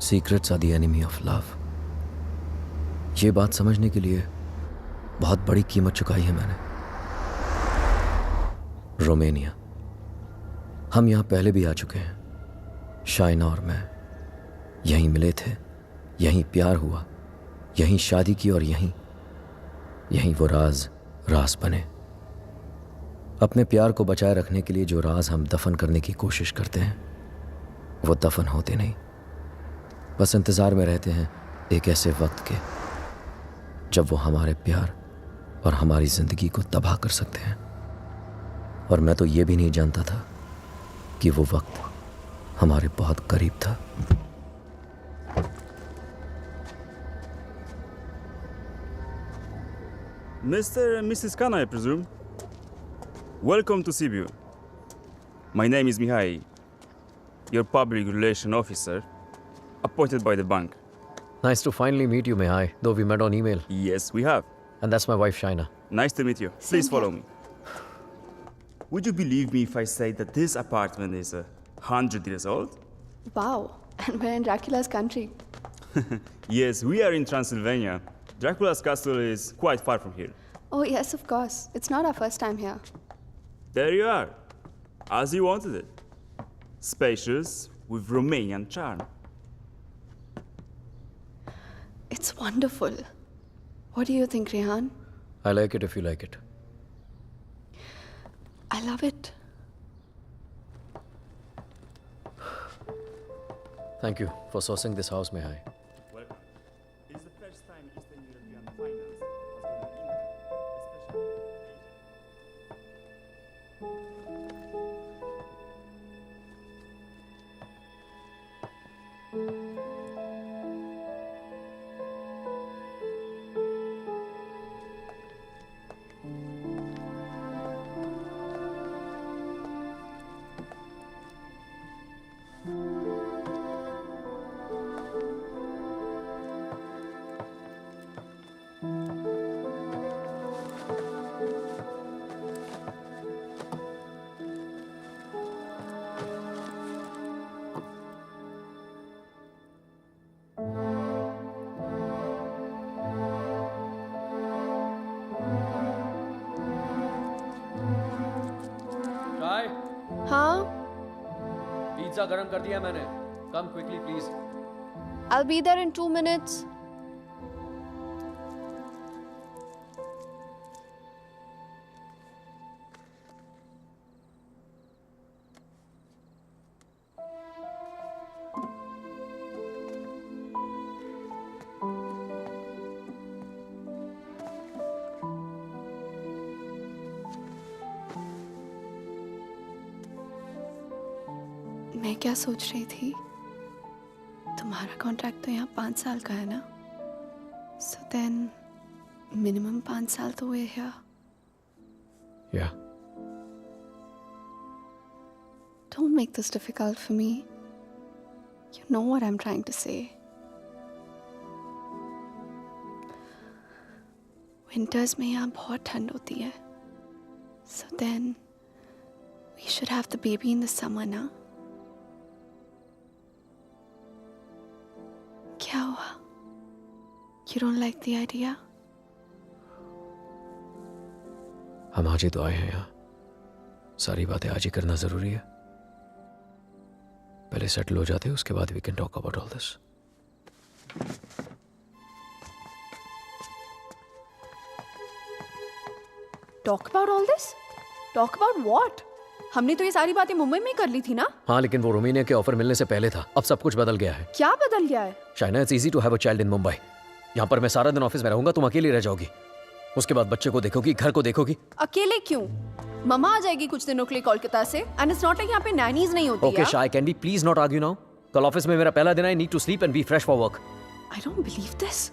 Secrets are the enemy of love. ये बात समझने के लिए बहुत बड़ी कीमत चुकाई है मैंने। रोमानिया, हम यहां पहले भी आ चुके हैं। शाइना और मैं यहीं मिले थे, यहीं प्यार हुआ, यहीं शादी की और यहीं वो राज बने। अपने प्यार को बचाए रखने के लिए जो राज हम दफन करने की कोशिश करते हैं वो दफन होते नहीं, बस इंतजार में रहते हैं एक ऐसे वक्त के जब वो हमारे प्यार और हमारी जिंदगी को तबाह कर सकते हैं। और मैं तो ये भी नहीं जानता था कि वो वक्त हमारे बहुत करीब था। Mr. and Mrs. Khan, I presume. Welcome to Sibiu. My name is Mihai, your public relation officer, appointed by the bank. Nice to finally meet you, Mihai, though we met on email. Yes, we have. And that's my wife, Shaina. Nice to meet you. Please follow me. Would you believe me if I say that this apartment is 100 years old? Wow, and we're in Dracula's country. Yes, we are in Transylvania. Dracula's castle is quite far from here. Oh, yes, of course. It's not our first time here. There you are, as you wanted it. Spacious, with Romanian charm. It's wonderful. What do you think, Rehan? I like it if you like it. I love it. Thank you for sourcing this house, Mihai. Welcome. It is the first time Eastern European finance has been in England, Shai, Huh? Pizza गरम कर दिया मैंने। Come quickly, please. I'll be there in 2 minutes. मैं क्या सोच रही थी, तुम्हारा कॉन्ट्रैक्ट तो यहाँ 5 साल का है ना, सो देन मिनिमम 5 साल तो हुए here. Yeah. Don't make this difficult for me. You know what I'm trying to say. Winters में यहाँ बहुत ठंड होती है, so then we should have the baby in the summer ना. क्या हुआ? You don't like the idea? हम आज ही तो आए हैं यहाँ, सारी बातें आज ही करना जरूरी है। पहले सेटल हो जाते हैं, उसके बाद we can talk about all this. Talk about all this? Talk about what? हमने तो ये सारी बातें मुंबई में ही कर ली थी ना? हाँ, लेकिन वो रोमानिया के ऑफर मिलने से पहले था। अब सब कुछ बदल गया है। क्या बदल गया है? Shaina, it's easy to have a child in Mumbai. यहाँ पर मैं सारा दिन ऑफिस में रहूंगा, तुम अकेली रह जाओगी। उसके बाद बच्चे को देखोगी, घर को देखोगी। अकेले क्यों? मम्मा आ जाएगी कुछ दिनों के लिए कोलकाता से, एंड इट्स नॉट लाइक यहाँ पे नैनीज नहीं होती। Okay Shay, can we please not argue now? कल ऑफिस में मेरा पहला दिन है, I need to sleep and be fresh for work. I don't believe this.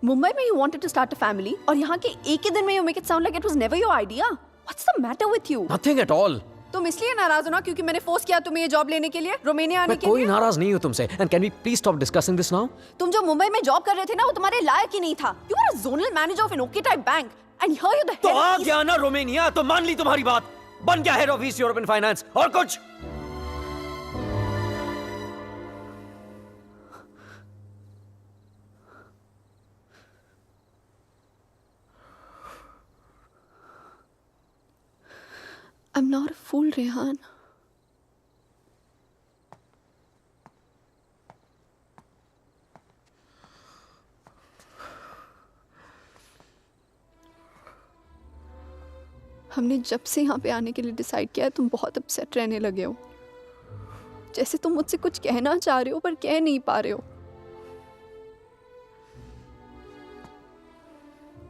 Mumbai में you wanted to start a family, और यहाँ के एक ही दिन में you make it sound like it was never your idea. What's the matter with you? Nothing at all. तुम इसलिए नाराज हो ना क्योंकि मैंने फोर्स किया तुम्हें ये जॉब लेने के लिए, रोमानिया आने के लिए? कोई नाराज नहीं हूँ तुमसे, and can we please stop discussing this now? तुम जो मुंबई में जॉब कर रहे थे ना, वो तुम्हारे लायक ही नहीं था। You are a zonal manager of an okay type bank, and here you द तो आ गया ना रोमानिया, तो मान ली तुम्हारी बात, बन गया head of east European finance. और कुछ I'm not a fool, Rehan. हमने जब से यहाँ पे आने के लिए डिसाइड किया है तुम बहुत अपसेट रहने लगे हो. जैसे तुम मुझसे कुछ कहना चाह रहे हो पर कह नहीं पा रहे हो.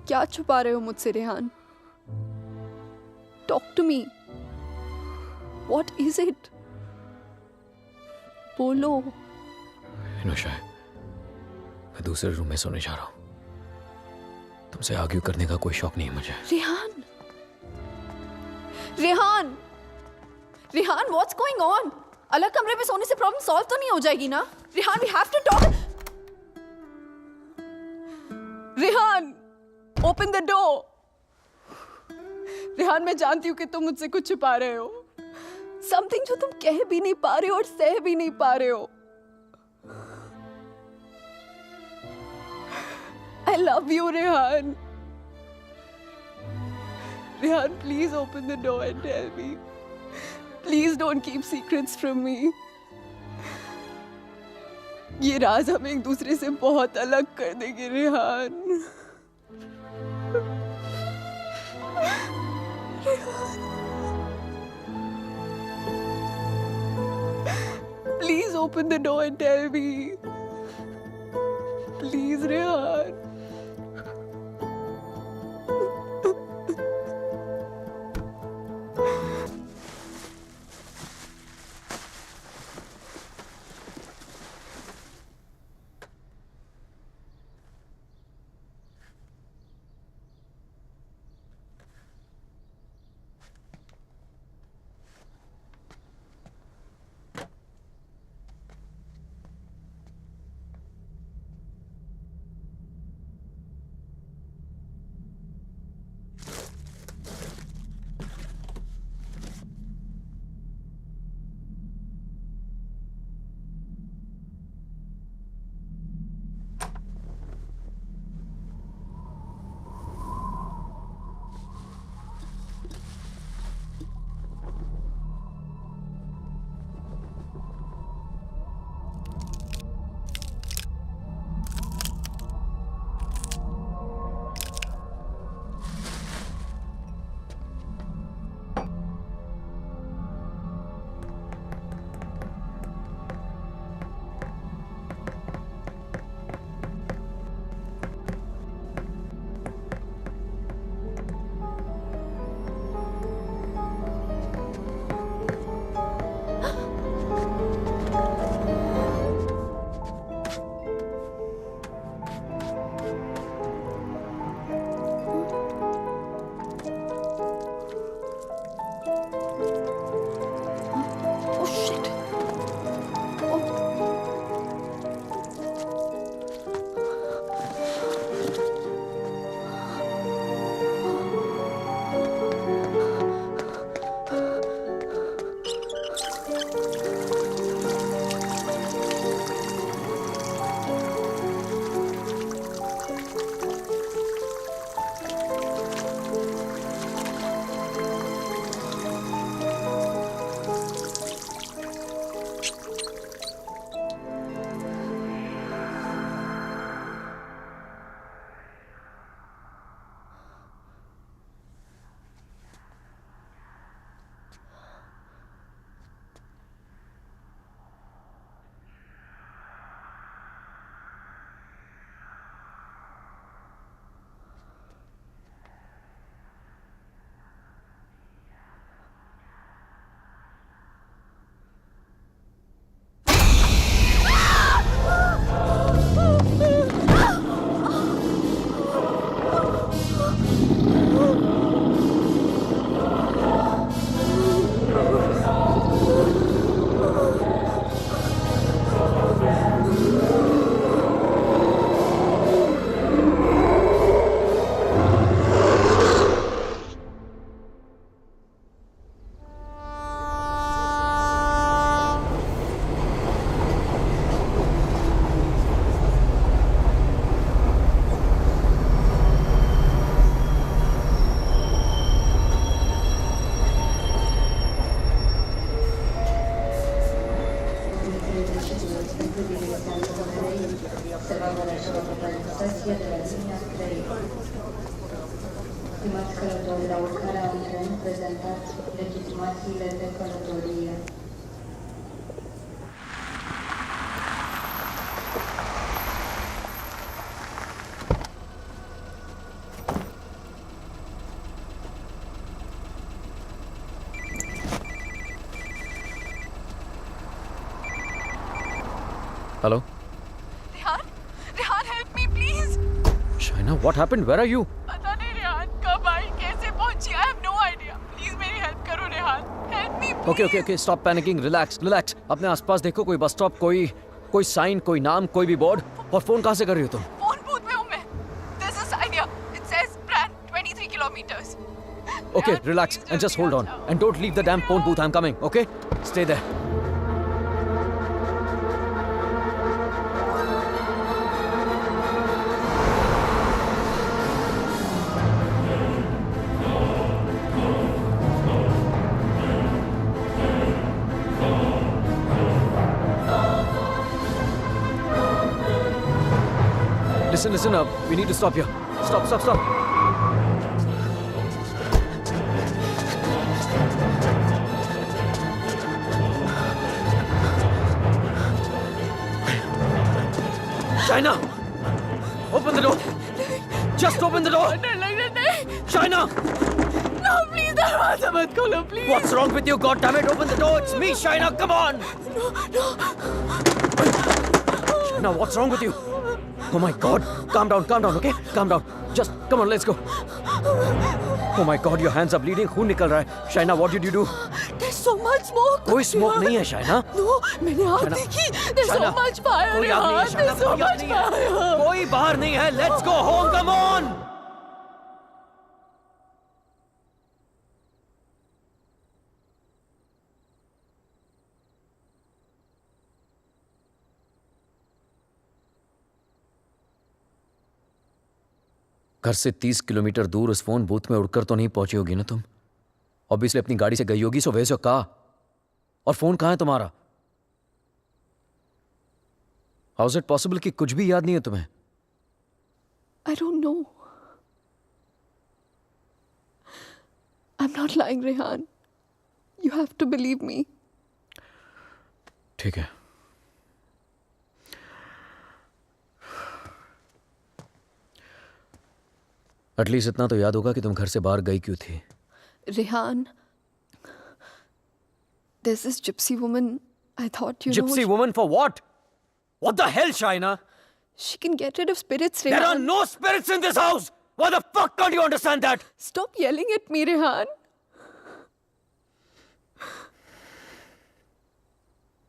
क्या छुपा रहे हो मुझसे Rehan? Talk to me. What is it? बोलो. इनोशा, मैं दूसरे रूम में सोने जा रहा हूँ. तुमसे आर्ग्यू करने का कोई शौक नहीं है मुझे. Rehan, Rehan, Rehan, what's going on? अलग कमरे में सोने से प्रॉब्लम सॉल्व तो नहीं हो जाएगी ना? Rehan, we have to talk. Rehan, open the door. Rehan, मैं जानती हूँ कि तुम मुझसे कुछ छुपा रहे हो. समथिंग जो तुम कह भी नहीं पा रहे हो और सह भी नहीं पा रहे हो. I love you, Rehan. Rehan, please open the door and tell me. Please don't keep secrets from me. ये राज हमें एक दूसरे से बहुत अलग कर देंगे Rehan. Please open the door and tell me. Please, Rehan. Stimați călători, la urcarea în tren, prezentați legitimațiile de călătorie. Hello? Rehan Rehan help me please Shaina, what happened? Where are you? पता नहीं रेहान कब आई कैसे पहुंची I have no idea please मेरी help करो Rehan help me Okay, stop panicking. Relax. अपने आसपास देखो कोई बस स्टॉप, कोई साइन, कोई नाम, कोई भी बोर्ड. और फोन कहाँ से कर रही हो तुम? फोन बूथ में हूं मैं this is sine here it says brand 23 kilometres Okay, relax and just hold on. And don't leave the damn phone booth. I'm coming, okay? Stay there. Listen up. We need to stop here. Stop. Shaina! Open the door! Just open the door! डर लग रहा नहीं Shaina! No please दरवाजा मत खोलो please What's wrong with you? God damn it! Open the door! It's me, Shaina! Come on! Shaina, what's wrong with you? Oh my God! Calm down, okay? Calm down. Just come on, let's go. Oh my God, your hands are bleeding. खून निकल रहा है. Shaina, what did you do? there's so much smoke कोई smoke नहीं है, Shaina. No मैंने आग Shaina, देखी there's so Shaina, much fire कोई आग नहीं है, रेहान Shaina, there's so कोई आग much नहीं है. fire कोई बाहर नहीं है. Let's go home. Come on. घर से 30 किलोमीटर दूर उस फोन बूथ में उड़कर तो नहीं पहुंची होगी ना तुम? ऑब्वियसली अपनी गाड़ी से गई होगी, सो वैसे कहा. और फोन कहाँ है तुम्हारा? हाउ इज इट पॉसिबल कि कुछ भी याद नहीं है तुम्हें? I don't know. I'm not lying, Rehan. You have to believe me. ठीक है. एटलीस्ट इतना तो याद होगा कि तुम घर से बाहर गई क्यों थी. Rehan, there's this gypsy woman. I thought you know. Gypsy woman for what? What the hell, Shaina? She can get rid of spirits, There are Rehan. no spirits in this house. Why the fuck can't you understand that? Stop yelling at me, Rehan.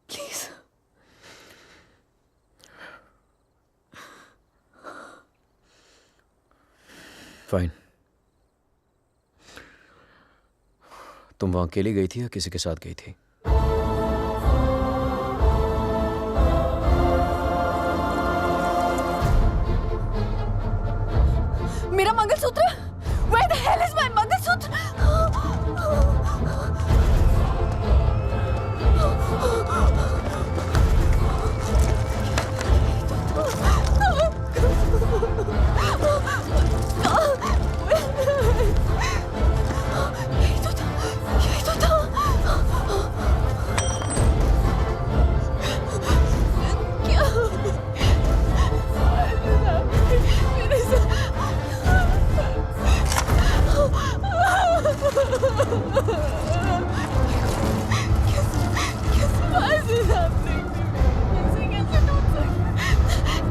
Please. Fine. तुम वहां अकेली गई थी या किसी के साथ गई थी? मेरा mangalsutra Where the hell is my mangalsutra यही तो था क्या मेरे Why is this happening to me? कैसे टूट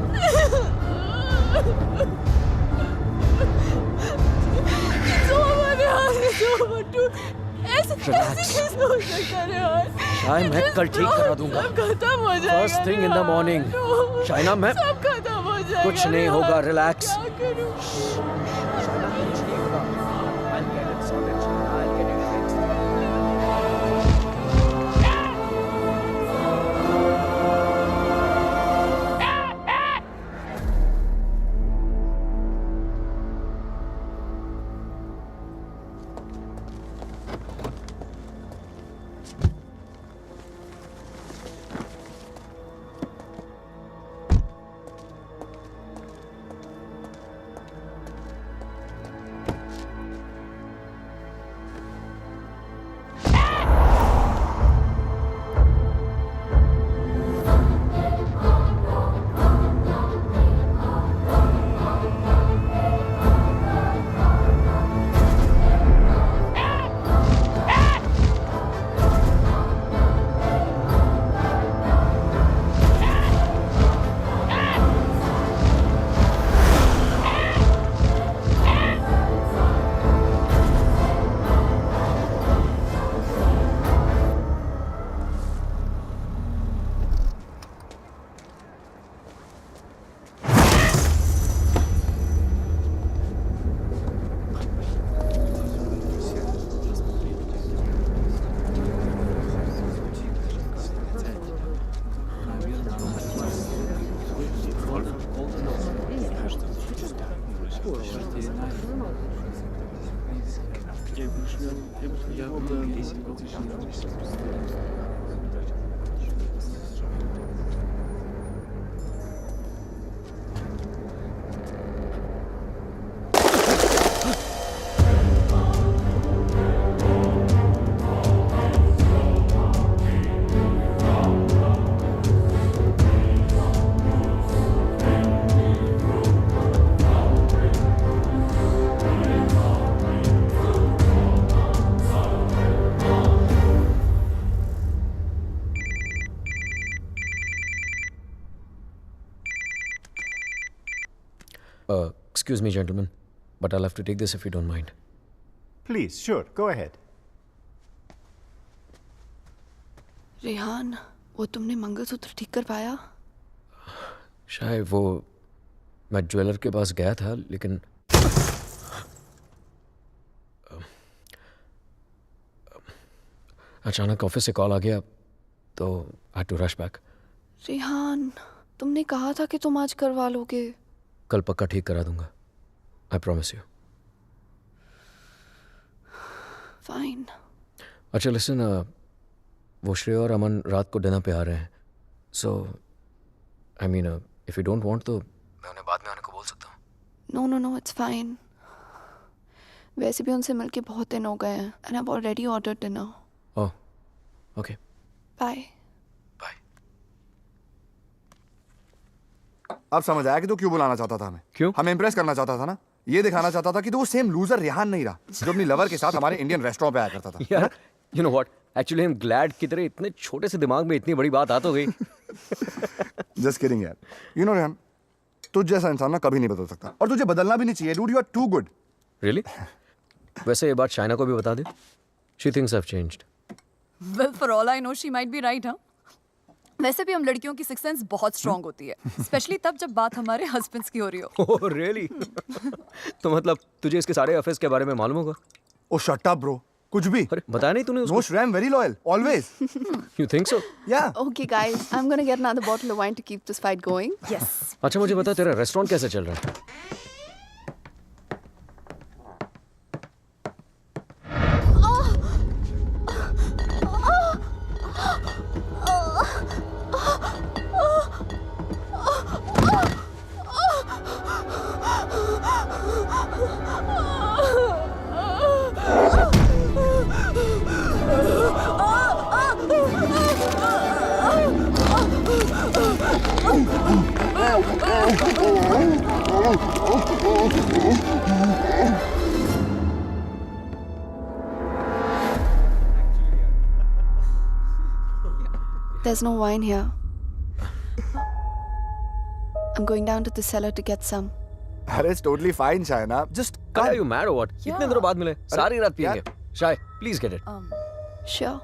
It's over, Rehan. It's over, dude. ऐसे कैसे हो सकता है, Rehan? शायद मैं कल ठीक करा दूंगा. सब खत्म हो जाएगा. First thing in the morning. No. Shaina, मैं सब खत्म हो जाएगा. कुछ नहीं होगा. Rehan. Relax. क्या करूं? Excuse me, gentlemen, but I'll have to take this if you don't mind. Please, sure, go ahead. Rehan, वो तुमने मंगलसूत्र ठीक कर पाया? शायद वो मैं ज्वेलर के पास गया था, लेकिन अचानक ऑफिस से कॉल आ गया तो I had to rush back. Rehan, तुमने कहा था कि तुम आज करवा लोगे. कल पक्का ठीक करा दूंगा. I promise you. फाइन. अच्छा लिसन, वो श्रेय और अमन रात को डिनर पे आ रहे हैं. So I mean if you don't want तो मैं उन्हें बाद में आने को बोल सकता हूँ. No no no, it's fine. वैसे भी उनसे मिलके बहुत दिन हो गए हैं and I have already ordered dinner. Oh okay. Bye. Bye. अब समझ आया कि तू क्यों बुलाना चाहता था हमें. क्यों? हमें इंप्रेस करना चाहता था ना. ये दिखाना चाहता था कि तू वो सेम लूजर रेहान नहीं रहा जो अपनी लवर के साथ हमारे इंडियन रेस्टोरेंट पे आया करता था. यार you know what, actually I am glad कि तेरे इतने छोटे से दिमाग में इतनी बड़ी बात आ तो गई. जस्ट किडिंग यार. यू नो रेहान, तुझ जैसा इंसान ना कभी नहीं बदल सकता और तुझे बदलना भी नहीं चाहिए. Dude, you are too good. Really? वैसे ये बात शाइना को भी बता दे. She thinks I have changed. Well, for all I know, she might be right, huh? वैसे भी हम लड़कियों की सिक्स सेंस बहुत स्ट्रांग होती है, स्पेशली तब जब बात हमारे हस्बैंड्स की हो रही हो. Oh really? तो मतलब तुझे इसके सारे अफेयर्स के बारे में मालूम होगा? ओ शट अप ब्रो. कुछ भी. अरे बताया नहीं तूने उसको? नो श्रेय, very loyal always. You think so? या. Okay guys, I'm gonna get another bottle of wine to keep this fight going. Yes. अच्छा मुझे बता, तेरा रेस्टोरेंट कैसे चल रहा है? There's no wine here. I'm going down to the cellar to get some. अरे it's totally fine Shaina. Just Are you mad or what? इतने दिनों बाद मिले, सारी रात पिएंगे. शाय, प्लीज गेट इट. Sure.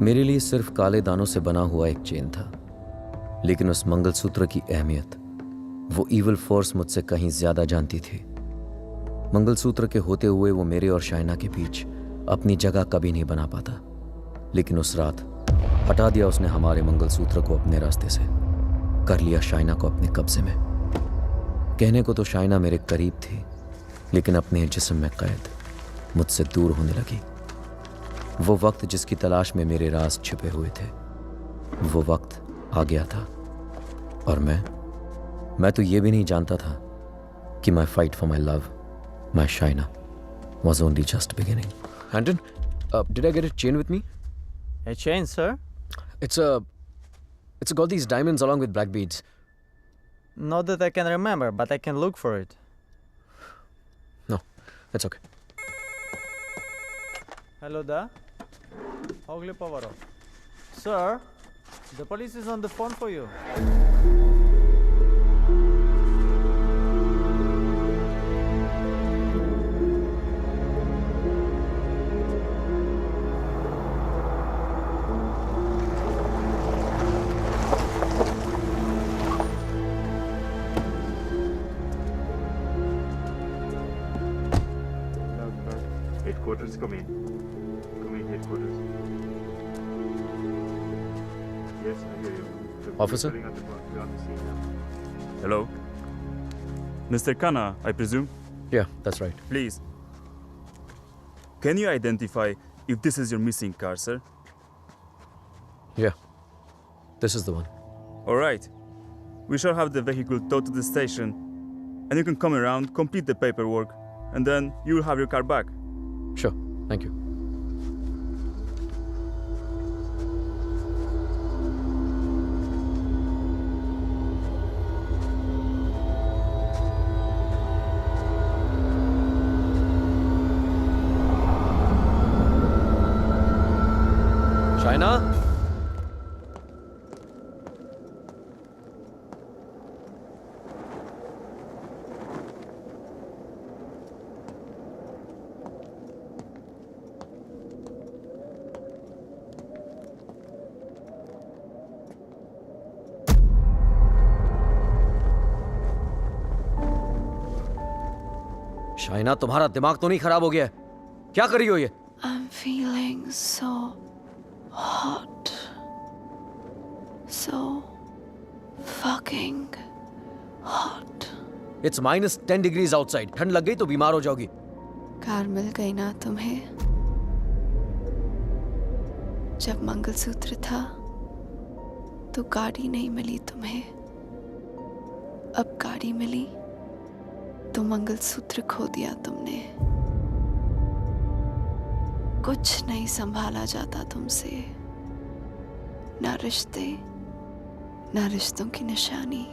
मेरे लिए सिर्फ काले दानों से बना हुआ एक चेन था, लेकिन उस मंगलसूत्र की अहमियत वो इविल फोर्स मुझसे कहीं ज्यादा जानती थी. मंगलसूत्र के होते हुए वो मेरे और शाइना के बीच अपनी जगह कभी नहीं बना पाता, लेकिन उस रात हटा दिया उसने हमारे मंगलसूत्र को अपने रास्ते से, कर लिया शाइना को अपने कब्जे में. कहने को तो शाइना मेरे करीब थी, लेकिन अपने जिस्म में कैद मुझसे दूर होने लगी. वो वक्त जिसकी तलाश में मेरे राज छिपे हुए थे, वो वक्त आ गया था. और मैं तो ये भी नहीं जानता था कि माई fight for my love, my Shaina, was only just beginning. Anton, did I get a chain with me? A chain, sir? It's got these diamonds along with black beads. Not that I can remember, but I can look for it. No, it's okay. Hello there. Ogli Povaro. Sir, the police is on the phone for you. Headquarters, come in. Come in, headquarters. Yes, I hear you. Officer? We're on the scene now. Hello? Mr. Khanna, I presume? Yeah, that's right. Please. Can you identify if this is your missing car, sir? Yeah, this is the one. All right. We shall have the vehicle towed to the station, and you can come around, complete the paperwork, and then you will have your car back. Sure, thank you. Shaina? Shaina, तुम्हारा दिमाग तो नहीं खराब हो गया है? क्या कर रही हो ये? I'm feeling so hot. So fucking hot. It's -10 degrees outside. ठंड लग गई तो बीमार हो जाओगी. कार मिल गई ना तुम्हें? जब मंगलसूत्र था तो गाड़ी नहीं मिली तुम्हें. अब गाड़ी मिली तो मंगलसूत्र खो दिया तुमने. कुछ नहीं संभाला जाता तुमसे. ना रिश्ते, ना रिश्तों की निशानी.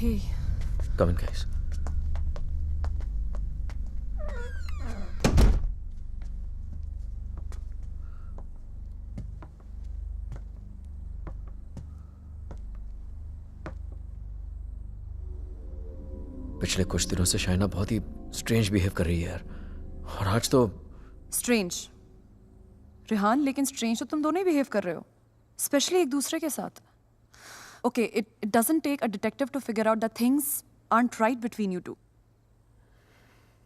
Hey. Come in, guys. पिछले कुछ दिनों से शाइना बहुत ही स्ट्रेंज बिहेव कर रही है यार. और आज तो स्ट्रेंज. रिहान, लेकिन स्ट्रेंज तो तुम दोनों ही बिहेव कर रहे हो, स्पेशली एक दूसरे के साथ. Okay, it doesn't take a detective to figure out that things aren't right between you two.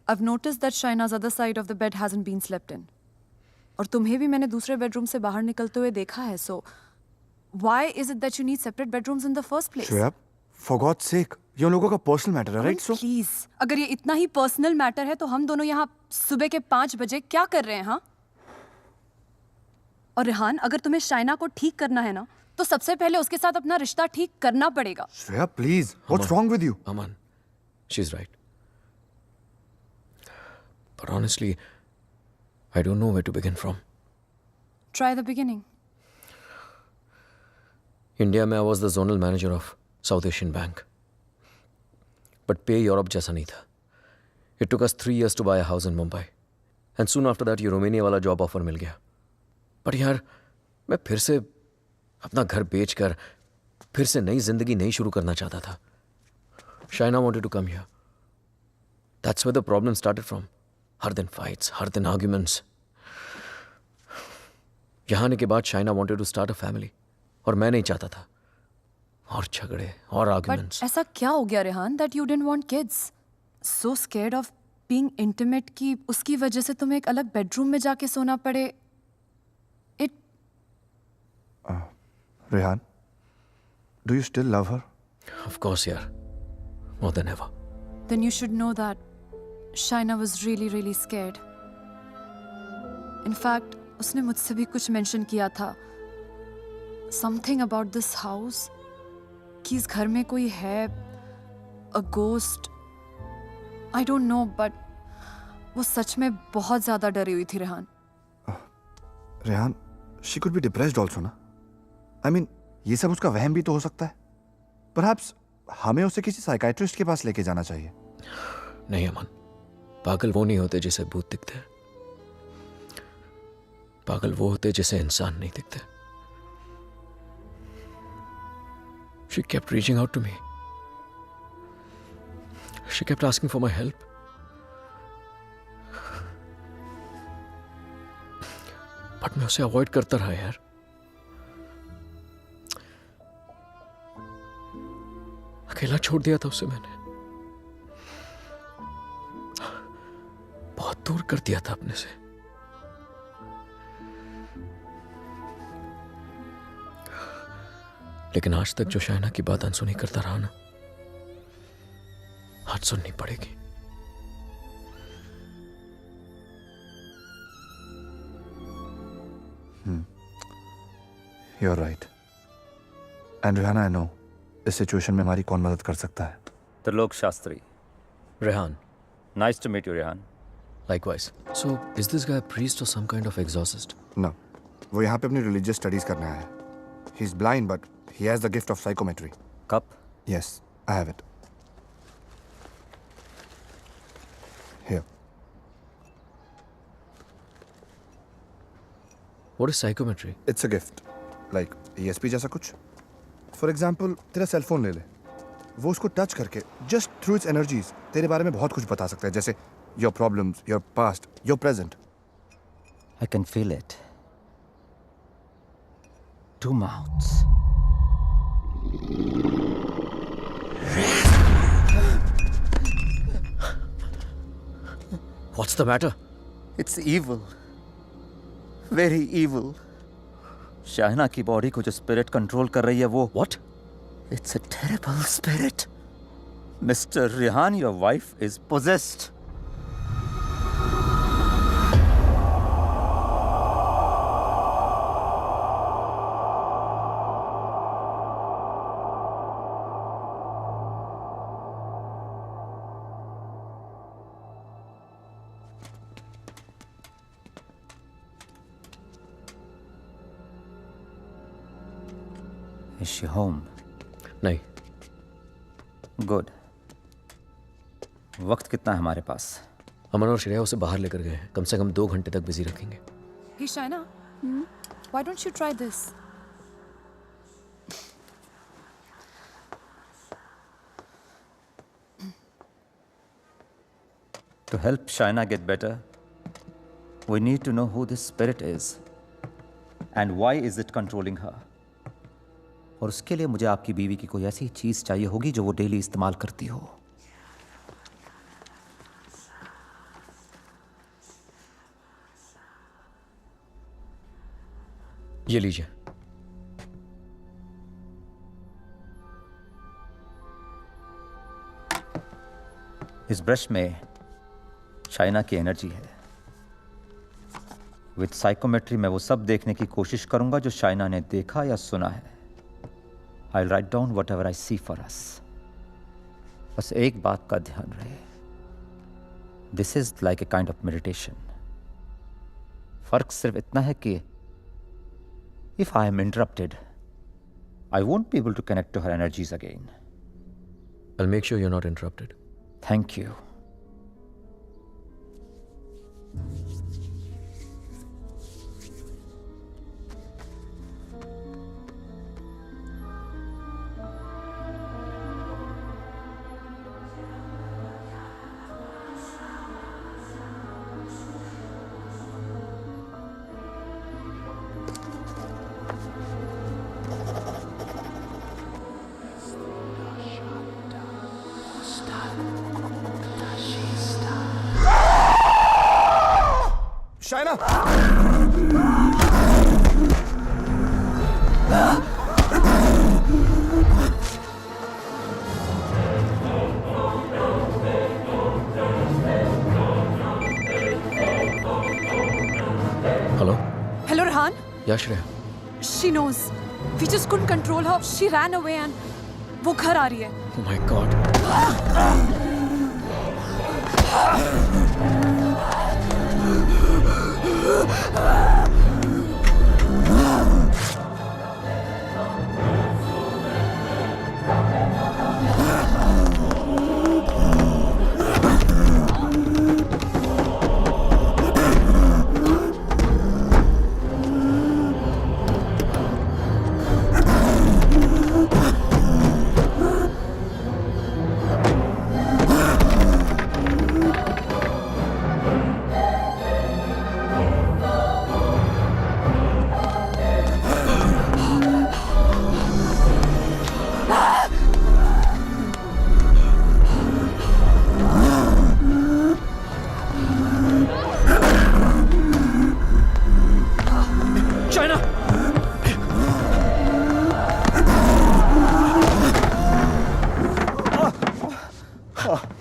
I've noticed that Shaina's other side of the bed hasn't been slept in. और तुम्हें भी मैंने दूसरे बेडरूम से बाहर निकलते हुए देखा है. So why is it that you need separate bedrooms in the first place? Shreya, for God sake, ये उन लोगों का पर्सनल मैटर है, राइट? सो प्लीज, अगर ये इतना ही पर्सनल मैटर है तो हम दोनों यहाँ सुबह के 5 बजे क्या कर रहे हैं? हाँ, और रेहान, अगर तुम्हें शाइना को ठीक करना है ना, तो सबसे पहले उसके साथ अपना रिश्ता ठीक करना पड़ेगा। Shreya please, what's wrong with you? Aman, she's right. But honestly, I don't know where to begin from. Try the beginning. India में I was the zonal manager of South Asian Bank. But पे Europe जैसा नहीं था. It took us 3 years to buy a house in Mumbai. And soon after that, ये Romania वाला job offer मिल गया. पर यार, मैं फिर से अपना घर बेचकर फिर से नई जिंदगी नहीं शुरू करना चाहता था. Shaina wanted to come here. That's where the problem started from. हर दिन fights, हर दिन arguments. यहाँ आने के बाद Shaina wanted to start a family. और मैं नहीं चाहता था. और झगड़े और But arguments. ऐसा क्या हो गया Rehan that you didn't want kids? So scared of being intimate कि उसकी वजह से तुम्हें एक अलग बेडरूम में जाके सोना पड़े. It Rehan, do you still love her? Of course, यार. More than ever. then you should know that Shaina was really really scared. In fact, उसने मुझसे भी कुछ मेंशन किया था. Something about this house. कि इस घर में कोई है. A ghost. I don't know, but वो सच में बहुत ज्यादा डरी हुई थी Rehan. Rehan, she could be depressed also ना? I mean, ये सब उसका वहम भी तो हो सकता है. Perhaps हमें उसे किसी साइकाइट्रिस्ट के पास लेके जाना चाहिए. नहीं अमन, पागल वो नहीं होते जिसे भूत दिखते. पागल वो होते जिसे इंसान नहीं दिखते. She kept reaching out to me. She kept asking for my help. But मैं उसे अवॉइड करता रहा यार. अकेला छोड़ दिया था उसे मैंने. बहुत दूर कर दिया था अपने से. लेकिन आज तक जो शाइना की बात अनसुनी करता रहा ना, आज सुननी पड़ेगी. You're right. And Rihanna, I know इस सिचुएशन में हमारी कौन मदद कर सकता है. Trilok Shastri. Rehan, Nice to meet you, Rehan. likewise. So, is this guy a priest or some kind of exorcist? No, वो यहाँ पे अपनी रिलीजियस स्टडीज करने आया है. He's blind, but he has the gift of psychometry. Cup? Yes, I have it. Here. What is psychometry? It's a gift. Like ESP जैसा कुछ. For example, तेरा सेल फोन ले ले. वो उसको टच करके just through its energies तेरे बारे में बहुत कुछ बता सकता है. जैसे your problems, your past, your present. I can feel it. 2 mouths. What's the matter? It's evil. Very evil. Shaina की बॉडी को जो स्पिरिट कंट्रोल कर रही है वो. What? It's a terrible spirit. Mr. Rehan, your wife is possessed. Is she home? नहीं. Good. वक्त कितना है हमारे पास? अमन और श्रेया उसे बाहर लेकर गए हैं. कम से कम 2 घंटे तक बिजी रखेंगे. Hey Shaina, why don't you try this? To help Shaina get better, we need to know who this spirit is and why is it controlling her. और उसके लिए मुझे आपकी बीवी की कोई ऐसी चीज चाहिए होगी जो वो डेली इस्तेमाल करती हो. ये लीजिए. इस ब्रश में शाइना की एनर्जी है। विद साइकोमेट्री मैं वो सब देखने की कोशिश करूंगा जो शाइना ने देखा या सुना है। I will write down whatever I see for us. बस एक बात का ध्यान रहे, this is like a kind of meditation. फर्क सिर्फ इतना है कि if I am interrupted I won't be able to connect to her energies again. I'll make sure you're not interrupted. Thank you. Shaina! Hello? Hello, Rehan. Yeah, Shreya. She knows. We just couldn't control her. She ran away and वो घर आ रही है. Oh my God.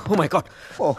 Oh my God. Oh.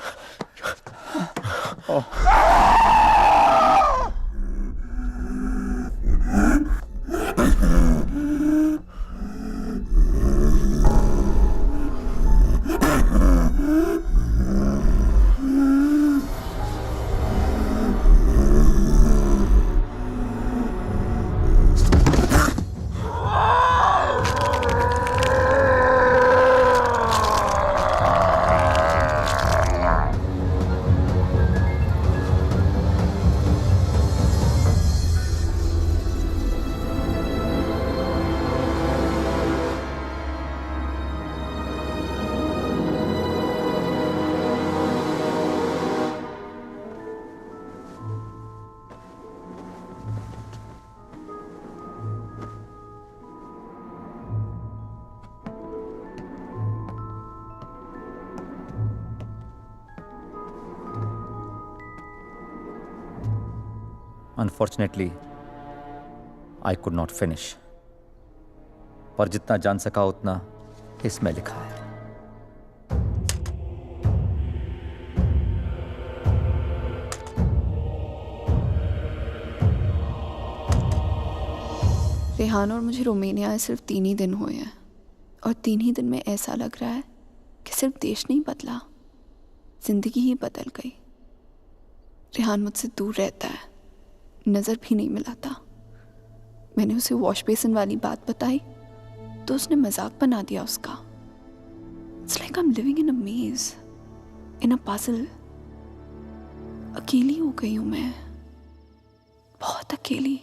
Unfortunately, I could not finish. पर जितना जान सका उतना इसमें लिखा है. रेहान और मुझे रोमानिया आए सिर्फ 3 ही दिन हुए हैं और 3 ही दिन में ऐसा लग रहा है कि सिर्फ देश नहीं बदला, जिंदगी ही बदल गई। रेहान मुझसे दूर रहता है, नज़र भी नहीं मिलाता। मैंने उसे वॉश बेसिन वाली बात बताई तो उसने मजाक बना दिया उसका। It's like I am living in a maze, in a puzzle. अकेली हो गई हूँ मैं, बहुत अकेली।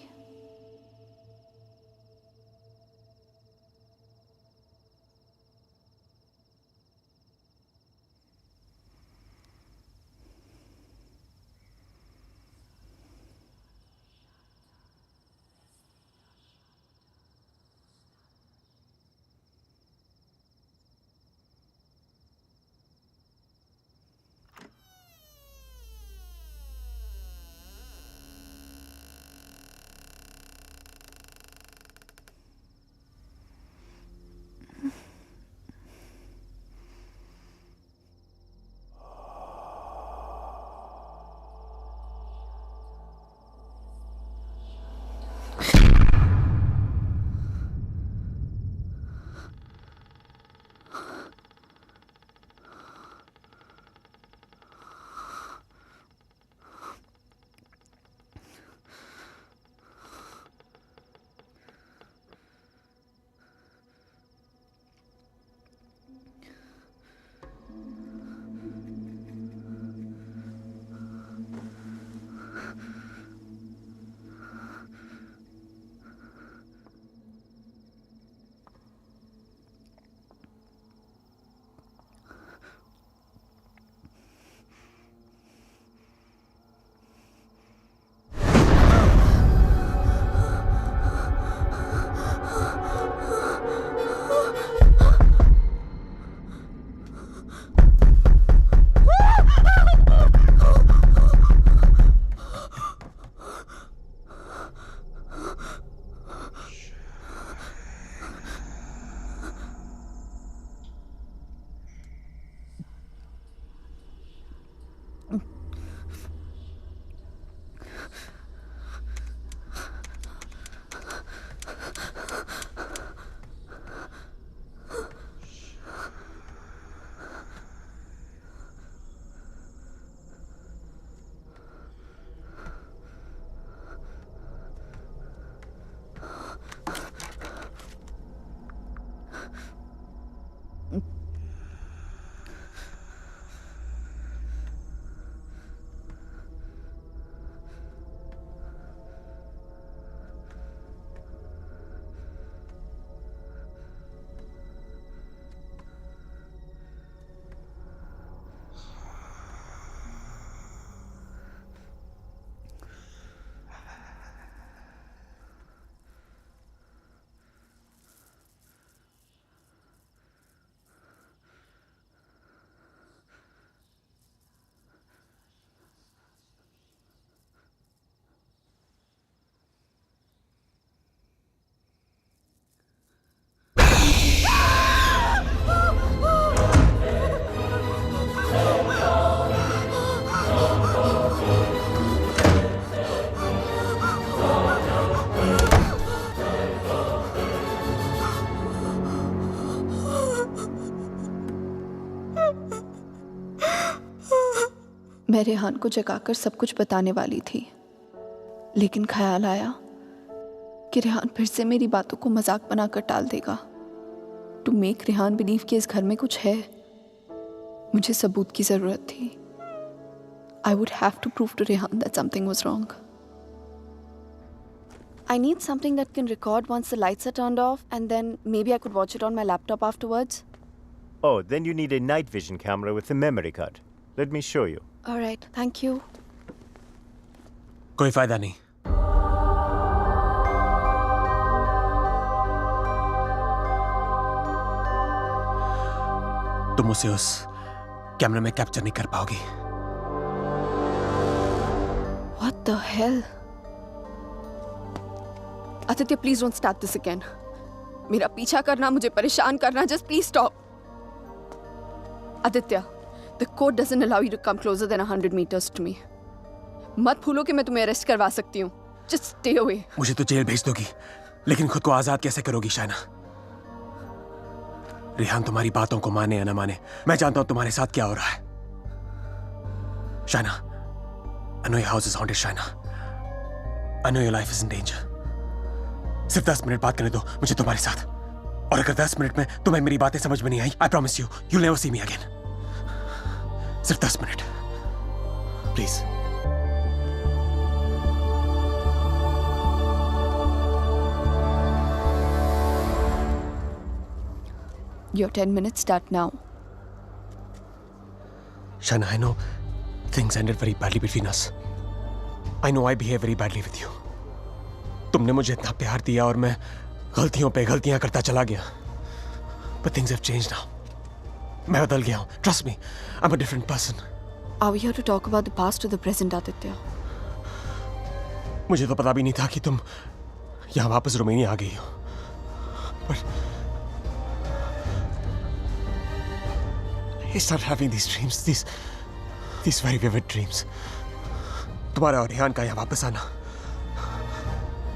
मैं रेहान को जगाकर सब कुछ बताने वाली थी, लेकिन ख्याल आया कि रेहान फिर से मेरी बातों को मजाक बनाकर टाल देगा। टू मेक रेहान बिलीव कि इस घर में कुछ है, मुझे सबूत की जरूरत थी। I would have to prove to Rehan that something was wrong. I need something that can record once the lights are turned off, and then maybe I could watch it on my laptop afterwards. Oh, then you need a night vision camera with a memory card. Let me show you. All right, thank you. कोई फायदा नहीं। तुम उसे उस कैमरे में capture नहीं कर पाओगी। What the hell? Aditya, please don't start this again. मेरा पीछा करना, मुझे परेशान करना, just please stop. Aditya, the code doesn't allow you to come closer than 100 meters to me. मत भूलो कि मैं तुम्हें अरेस्ट करवा सकती हूँ. Just stay away. मुझे तो जेल भेज दोगी, लेकिन खुद को आजाद कैसे करोगी शाइना? रेहान तुम्हारी बातों को माने या न माने, मैं जानता हूं तुम्हारे साथ क्या हो रहा है। Shaina, I know your house is haunted, Shaina. I know your life is in danger. सिर्फ 10 मिनट बात करने दो मुझे तुम्हारे साथ, और अगर 10 मिनट में तुम्हें मेरी बातें समझ में नहीं आई, I promise you, you'll never see me again. सिर्फ 10 minute, please. Your 10 minutes start now. Shaina, I know things ended very badly between us. I know I behaved very badly with you. तुमने मुझे इतना प्यार दिया और मैं गलतियों पे गलतियां करता चला गया। But things have changed now. मैं बदल गया हूँ. Trust me, I'm a different person. Are we here to talk about the past or the present, Aditya? मुझे तो पता भी नहीं था कि तुम यहाँ वापस रोमानिया आ गई हो। But I started having these dreams, these very vivid dreams. तुम्हारा और रेहान का यहाँ वापस आना,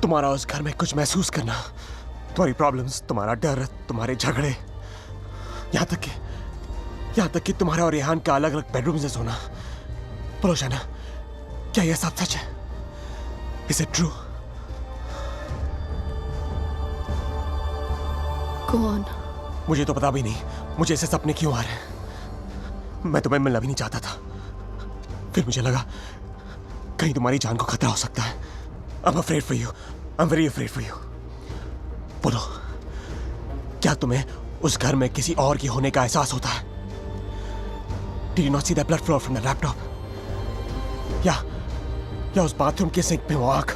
तुम्हारा उस घर में कुछ महसूस करना, तुम्हारी प्रॉब्लम्स, तुम्हारा डर, तुम्हारे झगड़े, यहाँ तक कि तुम्हारा और रेहान का अलग अलग बेडरूम में सोना। बोलो शाइना, क्या यह सब सच है? Is it true? Go on. मुझे तो पता भी नहीं मुझे ऐसे सपने क्यों आ रहे हैं। मैं तुम्हें मिलना भी नहीं चाहता था, फिर मुझे लगा कहीं तुम्हारी जान को खतरा हो सकता है। I'm afraid for you. I'm very afraid for you. बोलो, क्या तुम्हें उस घर में किसी और की होने का एहसास होता है? Did you not see that blood flow from the laptop? या उस बाथरूम के सिंक में वो आग?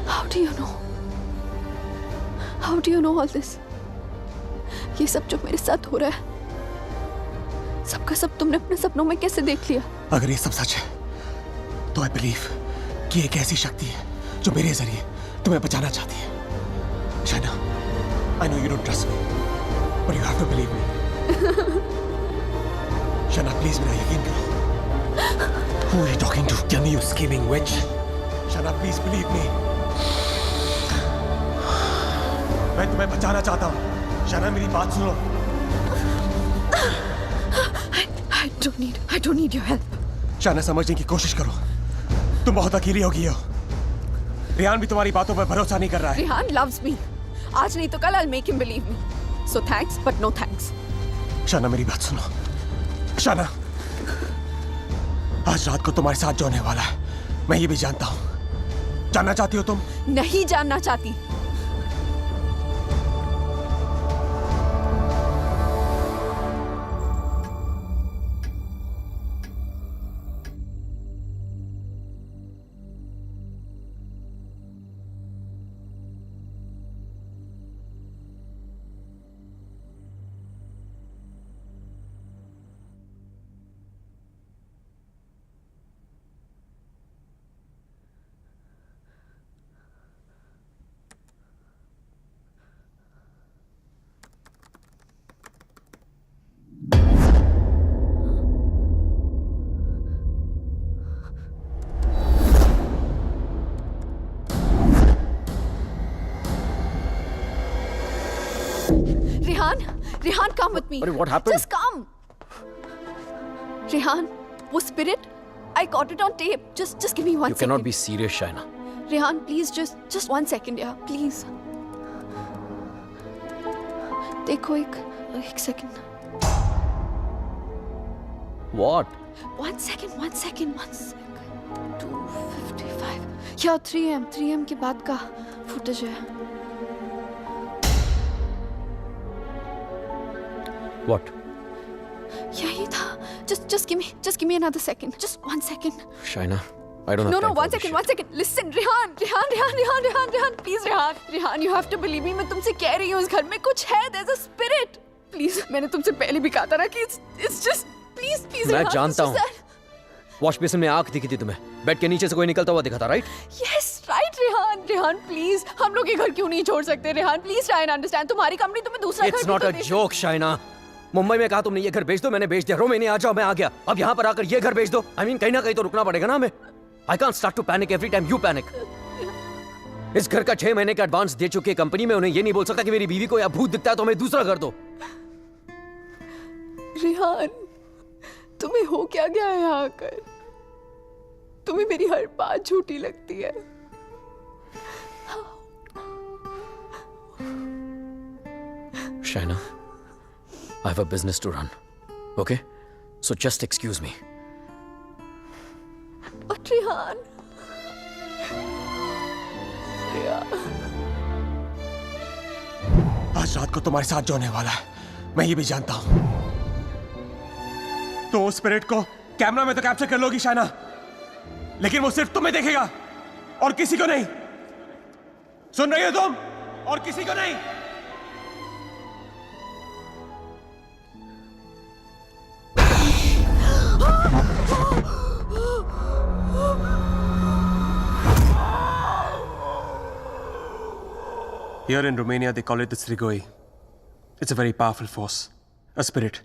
How do you know? How do you know all this? ये सब जो मेरे साथ हो रहा है, सबका सब तुमने अपने सपनों में कैसे देख लिया? अगर ये सब सच है, तो I believe कि एक ऐसी शक्ति है जो मेरे जरिए तुम्हें बचाना चाहती है। Shaina, I know you don't trust me, but you have to believe me. Shaina, please मेरा यकीन करो। Who are you talking to? Tell me, you scheming witch. Shaina, please believe me. मैं तुम्हें बचाना चाहता हूँ। शाइना, मेरी बात सुनो। I don't need your help. Shaina, समझने की कोशिश करो। तुम बहुत अकेली हो गई हो। रेहान भी तुम्हारी बातों पर भरोसा नहीं कर रहा है। Rehan loves me. आज नहीं तो कल I'll make him believe me. So thanks, but no thanks. शाना मेरी बात सुनो। शाना, आज रात को तुम्हारे साथ जो होने वाला है मैं ये भी जानता हूं। जानना चाहती हो तुम? नहीं जानना चाहती। Rehan, come with me. What happened? Just come. Rehan, वो spirit, I got it on tape. Just give me 1 second. You cannot be serious, Shaina. Rehan, please, just 1 second, yeah, please. देखो एक second. What? 1 second. 2:55. Yeah, 3 am के बाद का footage है. What? यही था. Just give me another second. Just 1 second. Shaina, I don't have No, time for 1 this second. shit. Listen, Rehan, please, Rehan, you have to believe me. मैं तुमसे कह रही हूँ इस घर में कुछ है. There's a spirit. Please, मैंने तुमसे पहले भी कहा था ना कि it's just please, मैं Rehan, जानता it's हूँ. just that. वॉश बेसिन में आग दिखी थी तुम्हें. बेड के नीचे से कोई निकलता हुआ दिखा था, right? Yes, right, Rehan, please. हम लोग ये घर क्यों नहीं छोड़ सकते, Rehan? Please try and understand. तुम्हारी कंपनी तुम्हें दूसरा घर It's भी not तो a they- joke, Shaina. Mumbai में कहा तुमने ये घर बेच दो, मैंने बेच दिया. रोमेनिया आ जाओ, मैं आ गया. अब यहाँ पर आकर ये घर बेच दो. I mean, कहीं ना कहीं तो रुकना पड़ेगा ना हमें. I can't start to panic every time you panic. इस घर का 6 महीने का एडवांस दे चुकी है कंपनी में. उन्हें ये नहीं बोल सकता कि मेरी बीवी को या भूत दिखता है तो हमें दूसरा घर दो. रेहान, तुम्हें हो क्या गया है यहाँ आकर? तुम्हें मेरी हर बात झूठी लगती है. Shaina, I have a business to run. Okay? So just excuse me. But Rehan, आज रात को तुम्हारे साथ जो होने वाला है मैं ये भी जानता हूं. तो उस स्पिरिट को कैमरा में तो कैप्चर कर लोगी शाइना, लेकिन वो सिर्फ तुम्हें देखेगा और किसी को नहीं. सुन रही हो तुम? और किसी को नहीं. Here in Romania, they call it the Strigoi. It's a very powerful force, a spirit,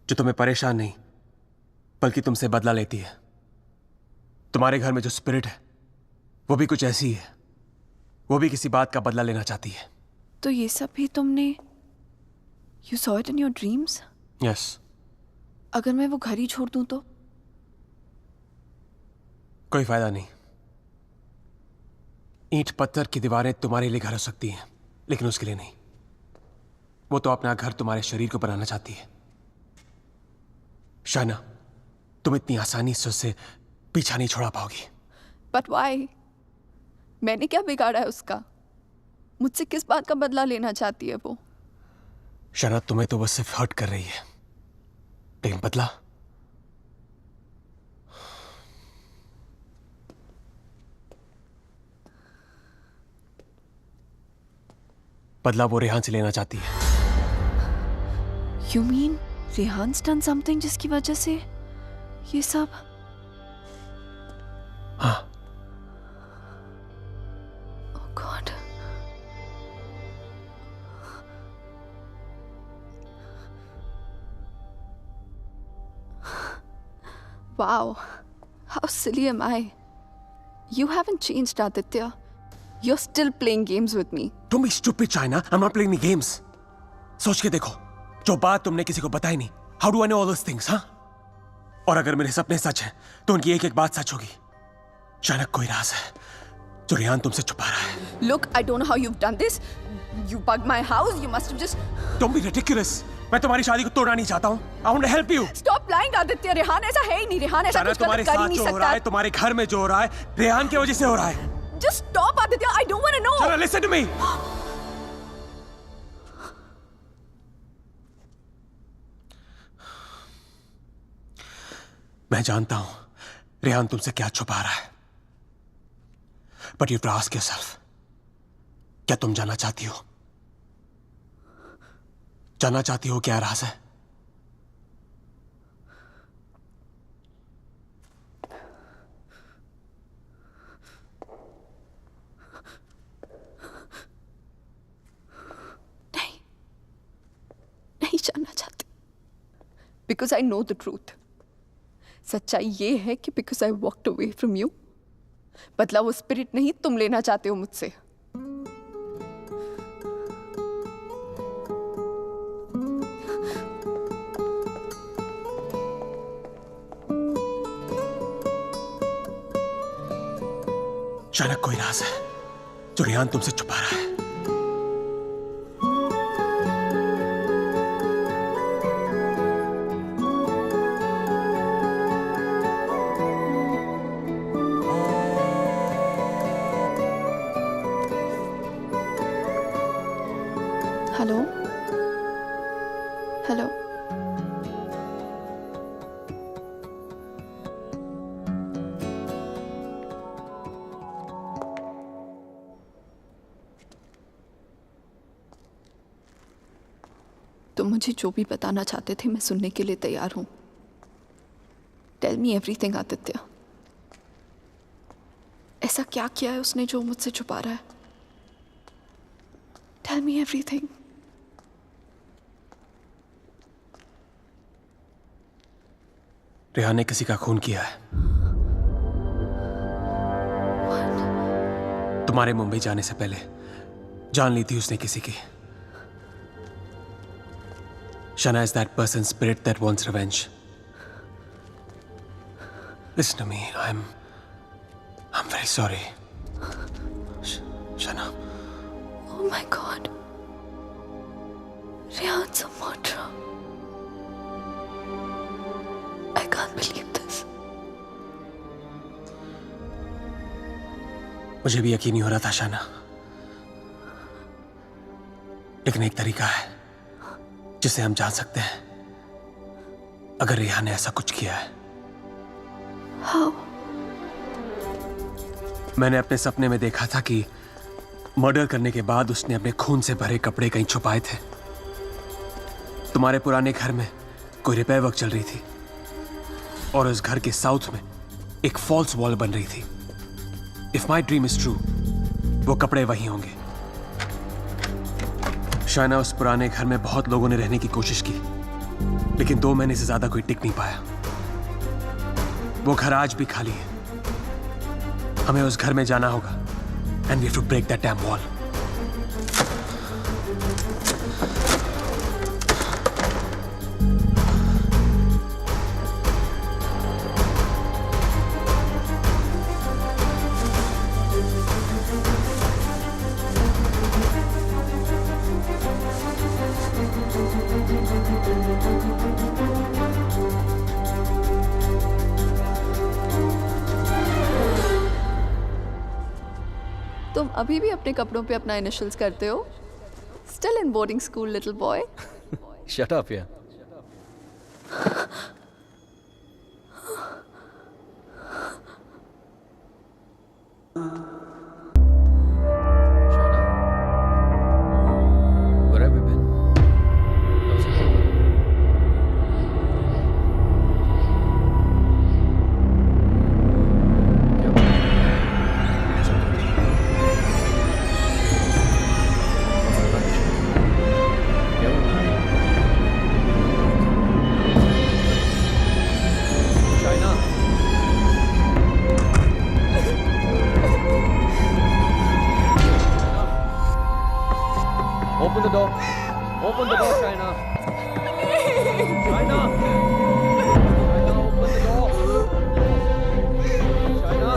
जो तुम्हें परेशान नहीं, बल्कि तुमसे बदला लेती है. तुम्हारे घर में जो स्पिरिट है, वो भी कुछ ऐसी है. वो भी किसी बात का बदला लेना चाहती है. तो ये सब भी तुमने You saw it in your dreams? Yes. अगर मैं वो घर ही छोड़ दूं तो? कोई फायदा नहीं. ईंट पत्थर की दीवारें तुम्हारे लिए घर हो सकती हैं, लेकिन उसके लिए नहीं. वो तो अपना घर तुम्हारे शरीर को बनाना चाहती है. शाइना, तुम इतनी आसानी से उससे पीछा नहीं छोड़ा पाओगी. But why? मैंने क्या बिगाड़ा है उसका? मुझसे किस बात का बदला लेना चाहती है वो? शाइना, तुम्हें तो बस सिर्फ हर्ट कर रही है, लेकिन बदला? बदला वो रेहान से लेना चाहती है. You mean Rehan's done something जिसकी वजह से ये सब? हाँ. Oh God. Wow. How silly am I? You haven't changed, Aditya. You're still playing games with me. Don't be stupid, China. I'm not playing any games. सोच के देखो, जो बात तुमने किसी को बताई नहीं. How do I know all those things, हाँ? और अगर मेरे सपने सच हैं, तो उनकी एक एक बात सच होगी. चाणक कोई राज है, जो रेहान तुमसे छुपा रहा है. Look, I don't know how you've done this, You bugged my house. You must have just. Don't be ridiculous. मैं तुम्हारी शादी को तोड़ना नहीं चाहता हूँ. I want to help you. Stop lying, Aditya. Rehan ऐसा है ही नहीं. रेहान ऐसा शाना, कुछ तुम्हारे कर ही साथ नहीं जो हो रहा है, सकता. तुम्हारे घर में जो हो रहा है, रेहान की वजह से हो रहा है. Just stop, Aditya. I don't want to know. Shana, listen to me. मैं जानता हूं रेहान तुमसे क्या छुपा रहा है. But you have to ask yourself, क्या तुम जानना चाहती हो? जानना चाहती हो क्या राज है? नहीं जानना चाहती. Because I know the truth. सच्चाई ये है कि because I walked away from you, बदला वो स्पिरिट नहीं तुम लेना चाहते हो मुझसे. शायद कोई राज है जो रेहान तुमसे छुपा रहा है. Hello hello. तुम मुझे जो भी बताना चाहते थे मैं सुनने के लिए तैयार हूं. Tell me everything Aditya. ऐसा क्या किया है उसने जो मुझसे छुपा रहा है? Tell me everything. रेहान ने किसी का खून किया है. तुम्हारे मुंबई जाने से पहले जान ली थी उसने किसी की. Shana is that person's spirit that wants revenge. Listen to me. I'm very sorry. Shana. Oh my God. Rehan's a murderer. I can't believe this. मुझे भी यकीन नहीं हो रहा था शाना. लेकिन एक तरीका है जिसे हम जान सकते हैं अगर रेहान ने ऐसा कुछ किया है. How? मैंने अपने सपने में देखा था कि मर्डर करने के बाद उसने अपने खून से भरे कपड़े कहीं छुपाए थे. तुम्हारे पुराने घर में कोई रिपेयर वर्क चल रही थी और उस घर के साउथ में एक फॉल्स वॉल बन रही थी. If my dream is true, वो कपड़े वहीं होंगे. शायना, उस पुराने घर में बहुत लोगों ने रहने की कोशिश की, लेकिन 2 महीने से ज्यादा कोई टिक नहीं पाया. वो घर आज भी खाली है. हमें उस घर में जाना होगा and we have to break that damn wall. तुम अभी भी अपने कपड़ों पे अपना इनिशियल्स करते हो? Still in boarding school, little boy. Shut up, yeah. Where have you been? How's it going? क्या हुआ? क्या हुआ? China. Open the door. Open the door, China. China. China, open the door. China.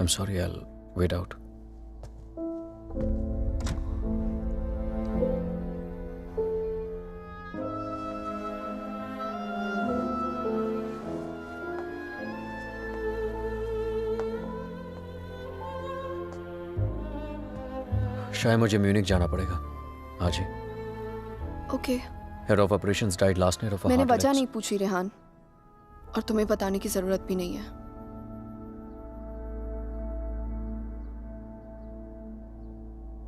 I'm sorry, I'll wait out. शायद मुझे Munich जाना पड़ेगा आज ही. Okay. Head of operations died last night off मैंने वजह नहीं पूछी रेहान, और तुम्हें बताने की जरूरत भी नहीं है.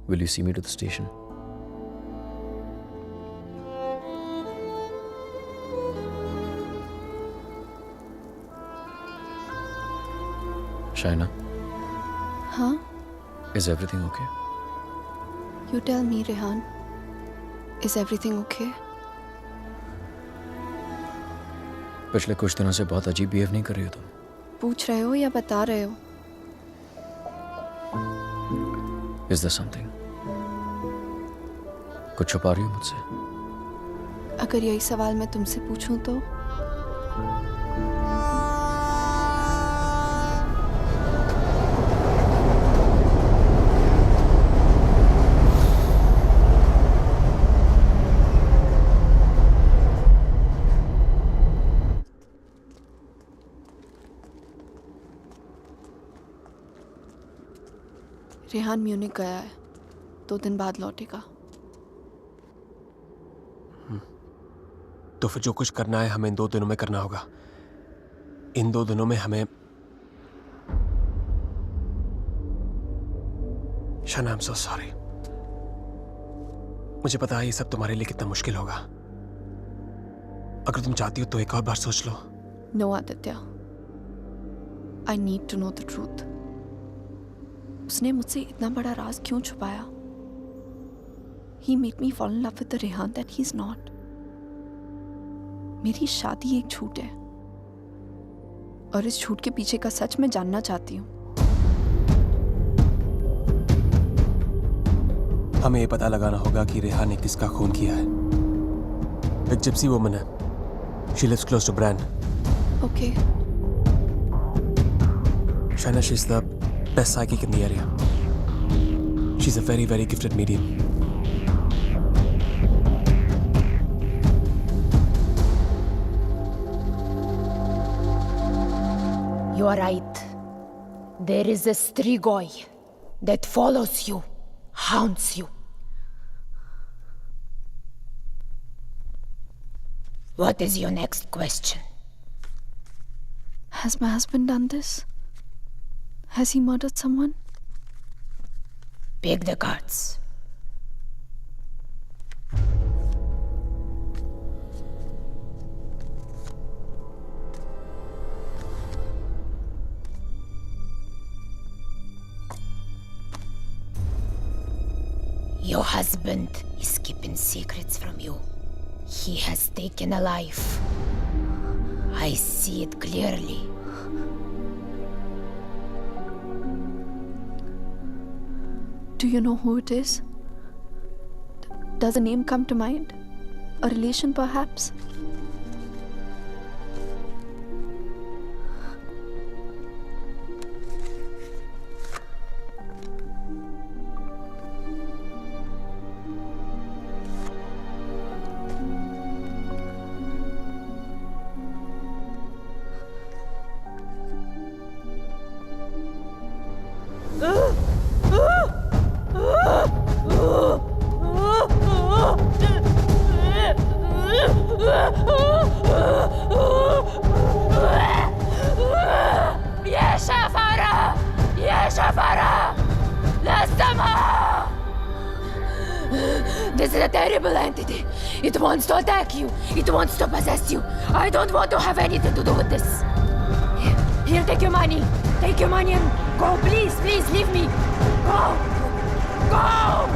Will you see me to the station? Shaina, हाँ? is everything okay? You tell me, Rehan. Is everything okay? पिछले कुछ दिनों से बहुत अजीब बिहेव नहीं कर रही हो तुम. पूछ रहे हो या बता रहे हो? Is there something? कुछ छुपा रही हो मुझसे? अगर यही सवाल मैं तुमसे पूछूं तो? रेहान म्यूनिक गया है, 2 दिन बाद लौटेगा. तो फिर जो कुछ करना है हमें इन 2 दिनों में करना होगा. इन 2 दिनों में हमें शाना, आई एम सो सॉरी. मुझे पता है ये सब तुम्हारे लिए कितना मुश्किल होगा. अगर तुम चाहती हो तो एक और बार सोच लो. No Aditya, I need to know the truth. उसने मुझसे इतना बड़ा राज क्यों छुपाया? He made me fall in love with the Rehan that he's not. मेरी शादी एक झूठ है, और इस झूठ के पीछे का सच मैं जानना चाहती हूँ. हमें ये पता लगाना होगा कि रेहान ने किसका खून किया है. एक जिप्सी वुमन है. She lives close to Bran. Okay. Shaina, she's the best psychic in the area. She's a very, very gifted medium. You are right. There is a Strigoi that follows you, haunts you. What is your next question? Has my husband done this? Has he murdered someone? Pick the cards. Your husband is keeping secrets from you. He has taken a life. I see it clearly. Do you know who it is? Does a name come to mind? A relation, perhaps? This is a terrible entity. It wants to attack you. It wants to possess you. I don't want to have anything to do with this. Here, take your money. Take your money and go. Please, please, leave me. Go. Go!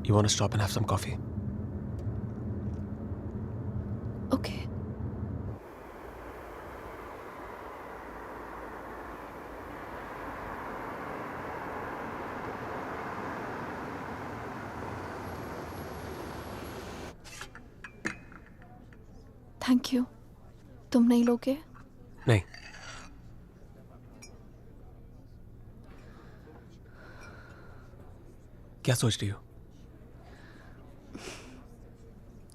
You want to stop and have some coffee? Okay. Thank you. तुम नहीं लोगे? नहीं। क्या सोच रही हो?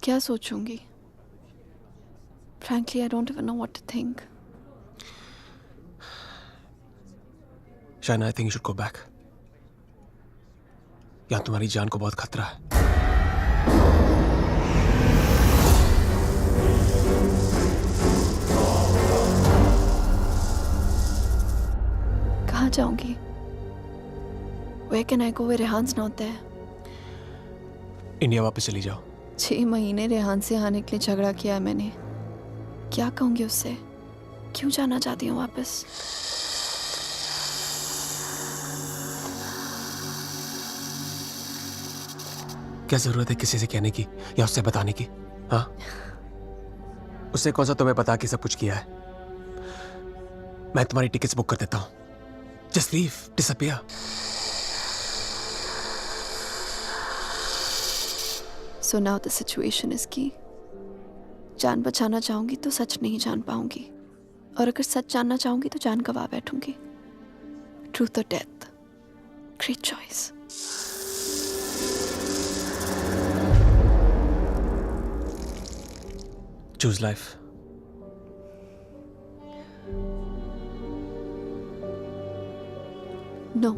क्या सोचूंगी? Frankly, I don't even know what to think. Shaina, I think you should go back. यहाँ तुम्हारी जान को बहुत खतरा है। कहाँ जाऊंगी? Where can I go where रेहान's not there? India वापस चली जाओ। 6 महीने रेहान से आने के लिए झगड़ा किया है मैंने। क्या कहूंगी उससे? क्यों जाना चाहती हूँ वापस? क्या जरूरत है किसी से कहने की या उससे बताने की? हाँ, उससे कौन सा तुम्हें बता के सब कुछ किया है? मैं तुम्हारी टिकट्स बुक कर देता हूँ। Just leave, disappear. So now the situation is key. जान बचाना चाहूंगी तो सच नहीं जान पाऊंगी, और अगर सच जानना चाहूंगी तो जान गवा बैठूंगी। Truth or death? Great choice. Choose life. No.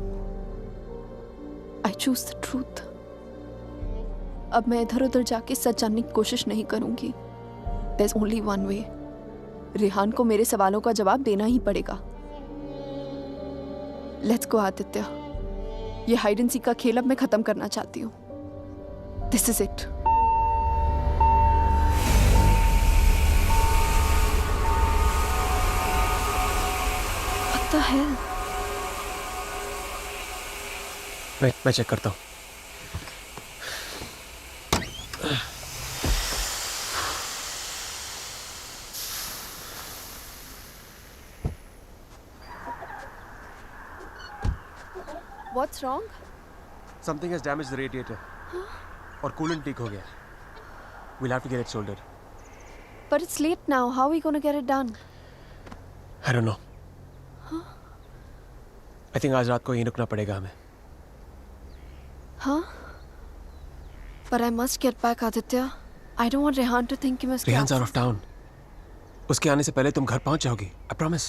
I choose the truth. अब मैं इधर उधर जाके सच जानने की कोशिश नहीं करूंगी। There's only one way. Rehan को मेरे सवालों का जवाब देना ही पड़ेगा। Let's go, Aditya. ये हाइड एंड सीक का खेल अब मैं खत्म करना चाहती हूँ। This is it. What the hell? मैं चेक करता हूँ। What's wrong? Something has damaged the radiator. और कूलेंट लीक हो गया। We'll have to get it soldered. But it's late now. How are we going to get it done? I don't know. I think आज रात को यहीं रुकना पड़ेगा हमें। Huh? But I must get back, Aditya. I don't want Rehan to think कि मैं उसके Rehan's out of town. उसके आने से पहले तुम घर पहुंच जाओगी। I promise.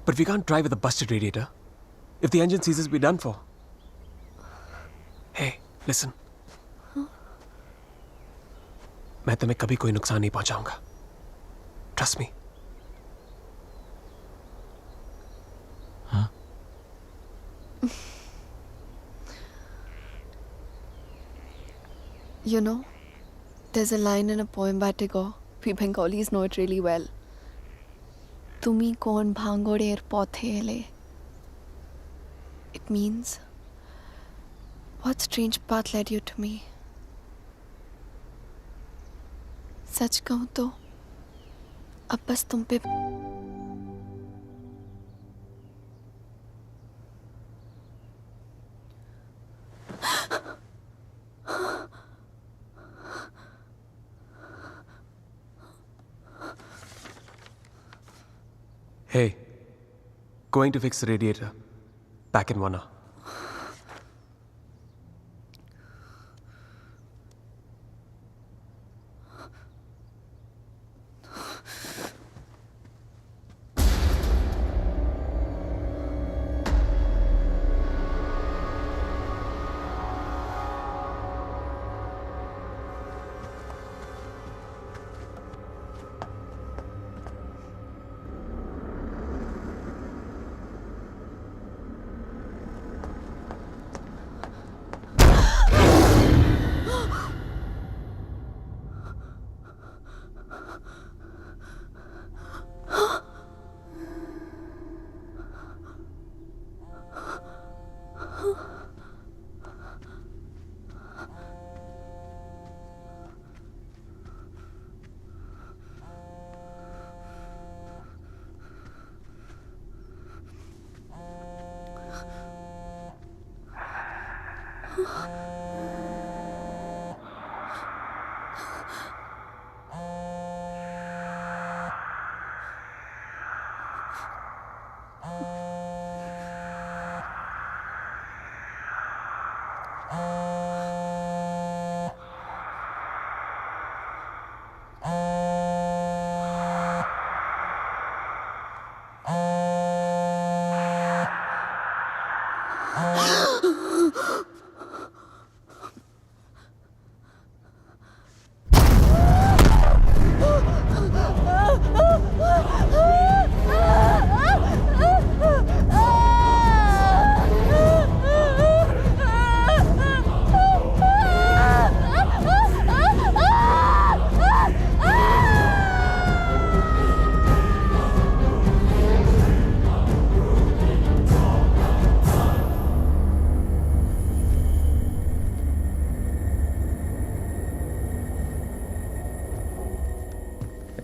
But we can't drive with a busted radiator. If the engine seizes, we're done for. Hey, listen. मैं तुम्हें कभी कोई नुकसान नहीं पहुंचाऊंगा। Trust me. हाँ? You know, there's a line in a poem by Tagore. We Bengalis know it really well. Tumi kon bhangorer pothele. It means, what strange path led you to me? सच कहूं तो अब बस तुम पे Hey, going to fix the radiator. Back in 1 hour.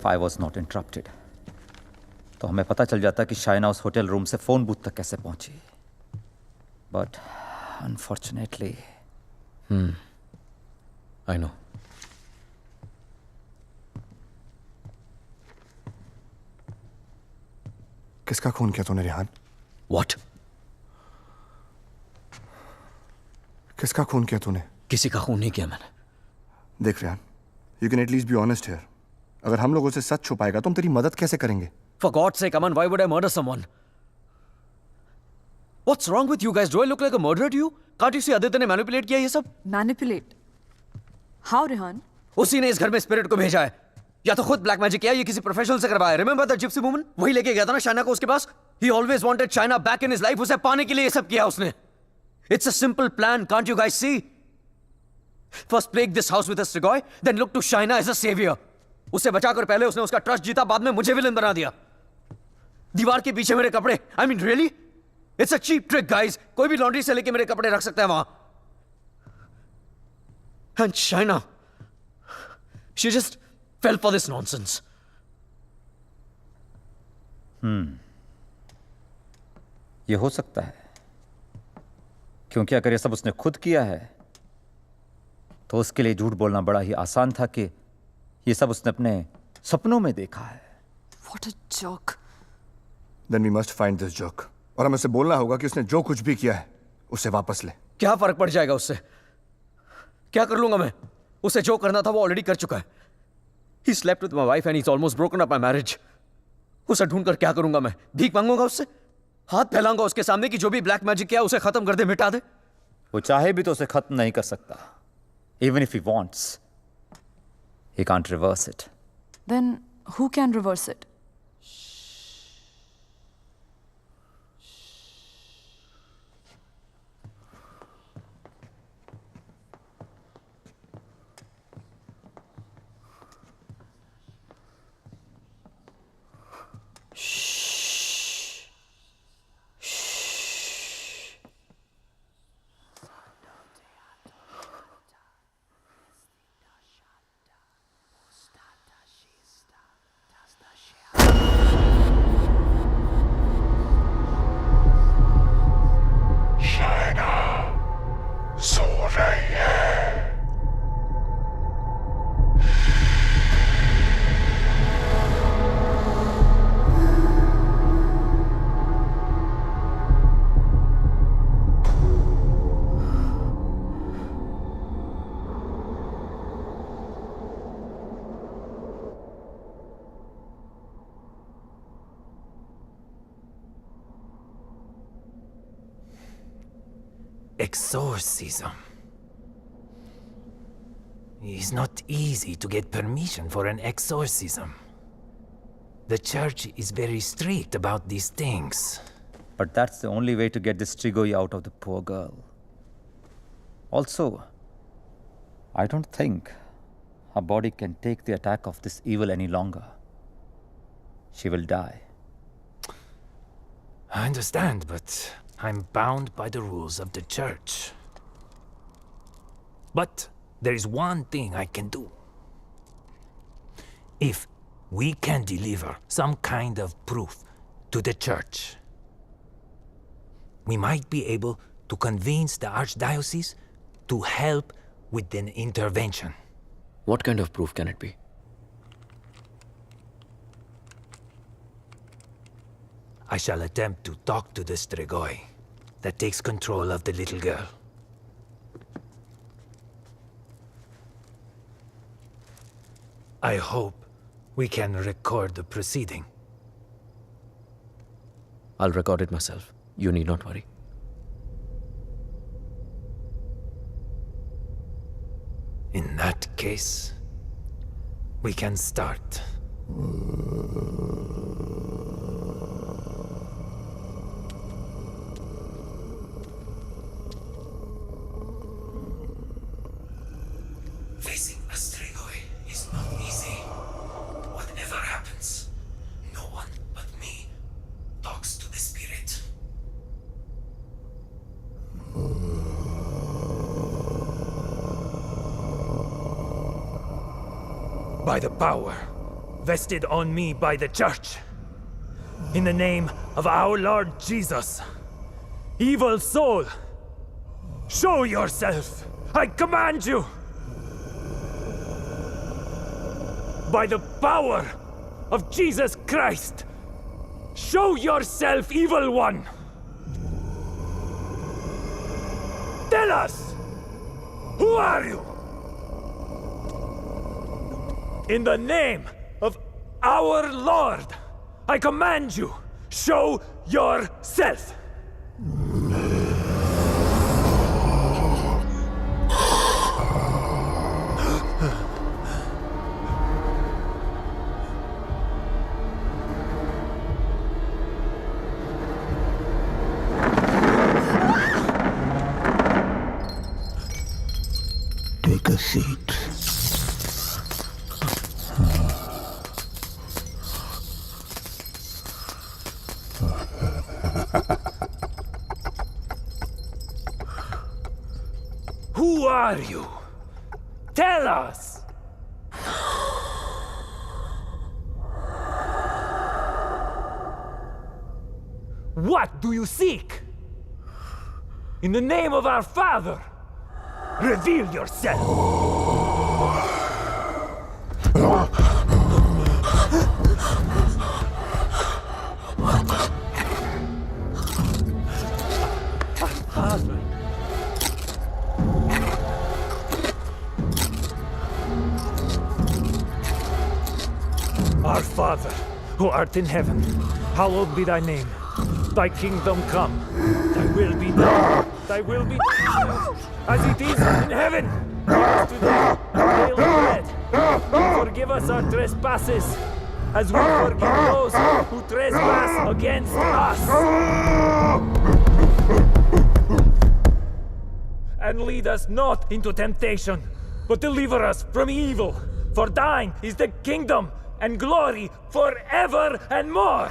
if I was not interrupted, तो हमें पता चल जाता कि शाइना उस होटल रूम से फोन बूथ तक कैसे पहुंची. But unfortunately, I know. किसका खून किया तूने रेहान? What? किसका खून किया तूने? किसी का खून नहीं किया मैंने. देख Rehan, you can at least be honest here. अगर हम लोगों से सच छुपाएगा तो हम तेरी मदद कैसे करेंगे? For God's sake, Aman, why would I murder someone? What's wrong with you guys? Do I look like a murderer to you? Can't you see Aditya ने manipulate किया ये सब? Manipulate? How, Rehan? उसी ने इस घर में स्पिरिट को भेजा है. या तो खुद ब्लैक मैजिक किया, ये किसी प्रोफेशनल से करवाया. Remember the gypsy woman? वही लेके गया था ना शाइना को उसके पास. He always wanted Shaina back in his life. उसे पाने के लिए ये सब किया उसने. It's a simple plan. Can't you guys see? First plague this house with a Strigoi, then look to Shaina as a savior. उसे बचाकर पहले उसने उसका ट्रस्ट जीता, बाद में मुझे विलन बना दिया. दीवार के पीछे मेरे कपड़े. I mean, really? It's a cheap trick, guys. कोई भी लॉन्ड्री से लेके मेरे कपड़े रख सकता है वहां. And Shaina, she just fell for this nonsense. ये हो सकता है, क्योंकि अगर ये सब उसने खुद किया है तो उसके लिए झूठ बोलना बड़ा ही आसान था कि ये सब उसने अपने सपनों में देखा है. What a joke. Then we must find this joke. और हमें उसे बोलना होगा कि उसने जो कुछ भी किया है उसे वापस ले. क्या फर्क पड़ जाएगा उससे? क्या कर लूंगा मैं? उसे जो करना था वो ऑलरेडी कर चुका है. He slept with my wife and he's almost broken up my marriage. उसे ढूंढकर क्या करूंगा मैं? भीख मांगूंगा उससे? हाथ फैलाऊंगा उसके सामने कि जो भी ब्लैक मैजिक किया उसे खत्म कर दे, मिटा दे? वो चाहे भी तो उसे खत्म नहीं कर सकता. Even if he wants, he can't reverse it. Then who can reverse it? Exorcism. It's not easy to get permission for an exorcism. The church is very strict about these things. But that's the only way to get this Strigoi out of the poor girl. Also, I don't think her body can take the attack of this evil any longer. She will die. I understand, but I'm bound by the rules of the church. But there is one thing I can do. If we can deliver some kind of proof to the church, we might be able to convince the archdiocese to help with an intervention. What kind of proof can it be? I shall attempt to talk to the Strigoi that takes control of the little girl. I hope we can record the proceeding. I'll record it myself. You need not worry. In that case, we can start. Facing a Strigoi is not easy. Whatever happens, no one but me talks to the spirit. By the power vested on me by the church. In the name of our Lord Jesus, evil soul, show yourself! I command you! By the power of Jesus Christ, show yourself, evil one! Tell us! Who are you? In the name of our Lord, I command you, show yourself! Take a seat. Who are you? Tell us! What do you seek? In the name of our Father, reveal yourself! Father. Our Father, who art in heaven, hallowed be thy name. Thy kingdom come. Thy will be done. Thy will be done as it is in heaven. Give us today our daily bread. And forgive us our trespasses, as we forgive those who trespass against us. And lead us not into temptation, but deliver us from evil. For thine is the kingdom and glory forever and more.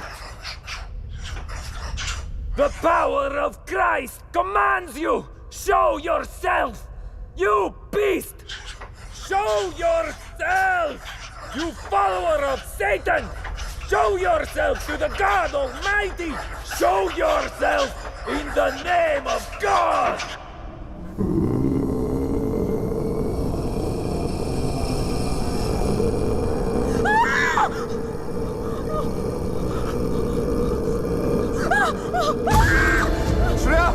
The power of Christ commands you! Show yourself! You beast! Show yourself! You follower of Satan! Show yourself to the God Almighty! Show yourself in the name of God! Shreya!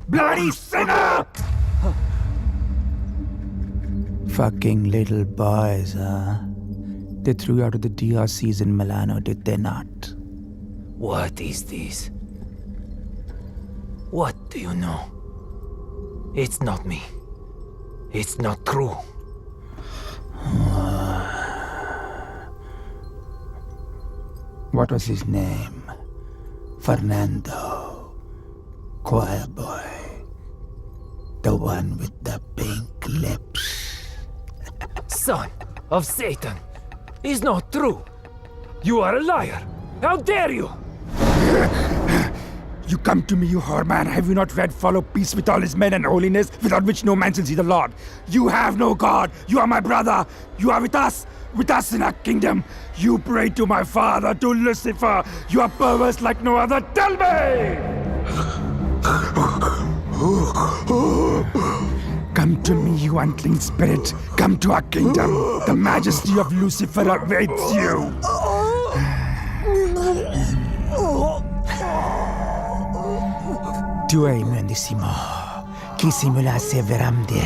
Bloody sinner! Fucking little boys, huh? They threw you out of the DRCs in Milano, did they not? What is this? What do you know? It's not me. It's not true. What was his name? Fernando. Choir boy. The one with the pink lips. Son of Satan. Is not true. You are a liar. How dare you? You come to me, you whoreman. Have you not read follow peace with all his men and holiness, without which no man shall see the Lord? You have no God. You are my brother. You are with us in our kingdom. You pray to my father, to Lucifer. You are perverse like no other. Tell me! Come to me, you unclean spirit. Come to our kingdom. The majesty of Lucifer awaits you. Tu hai mendissimo. Chi simulasse veramde.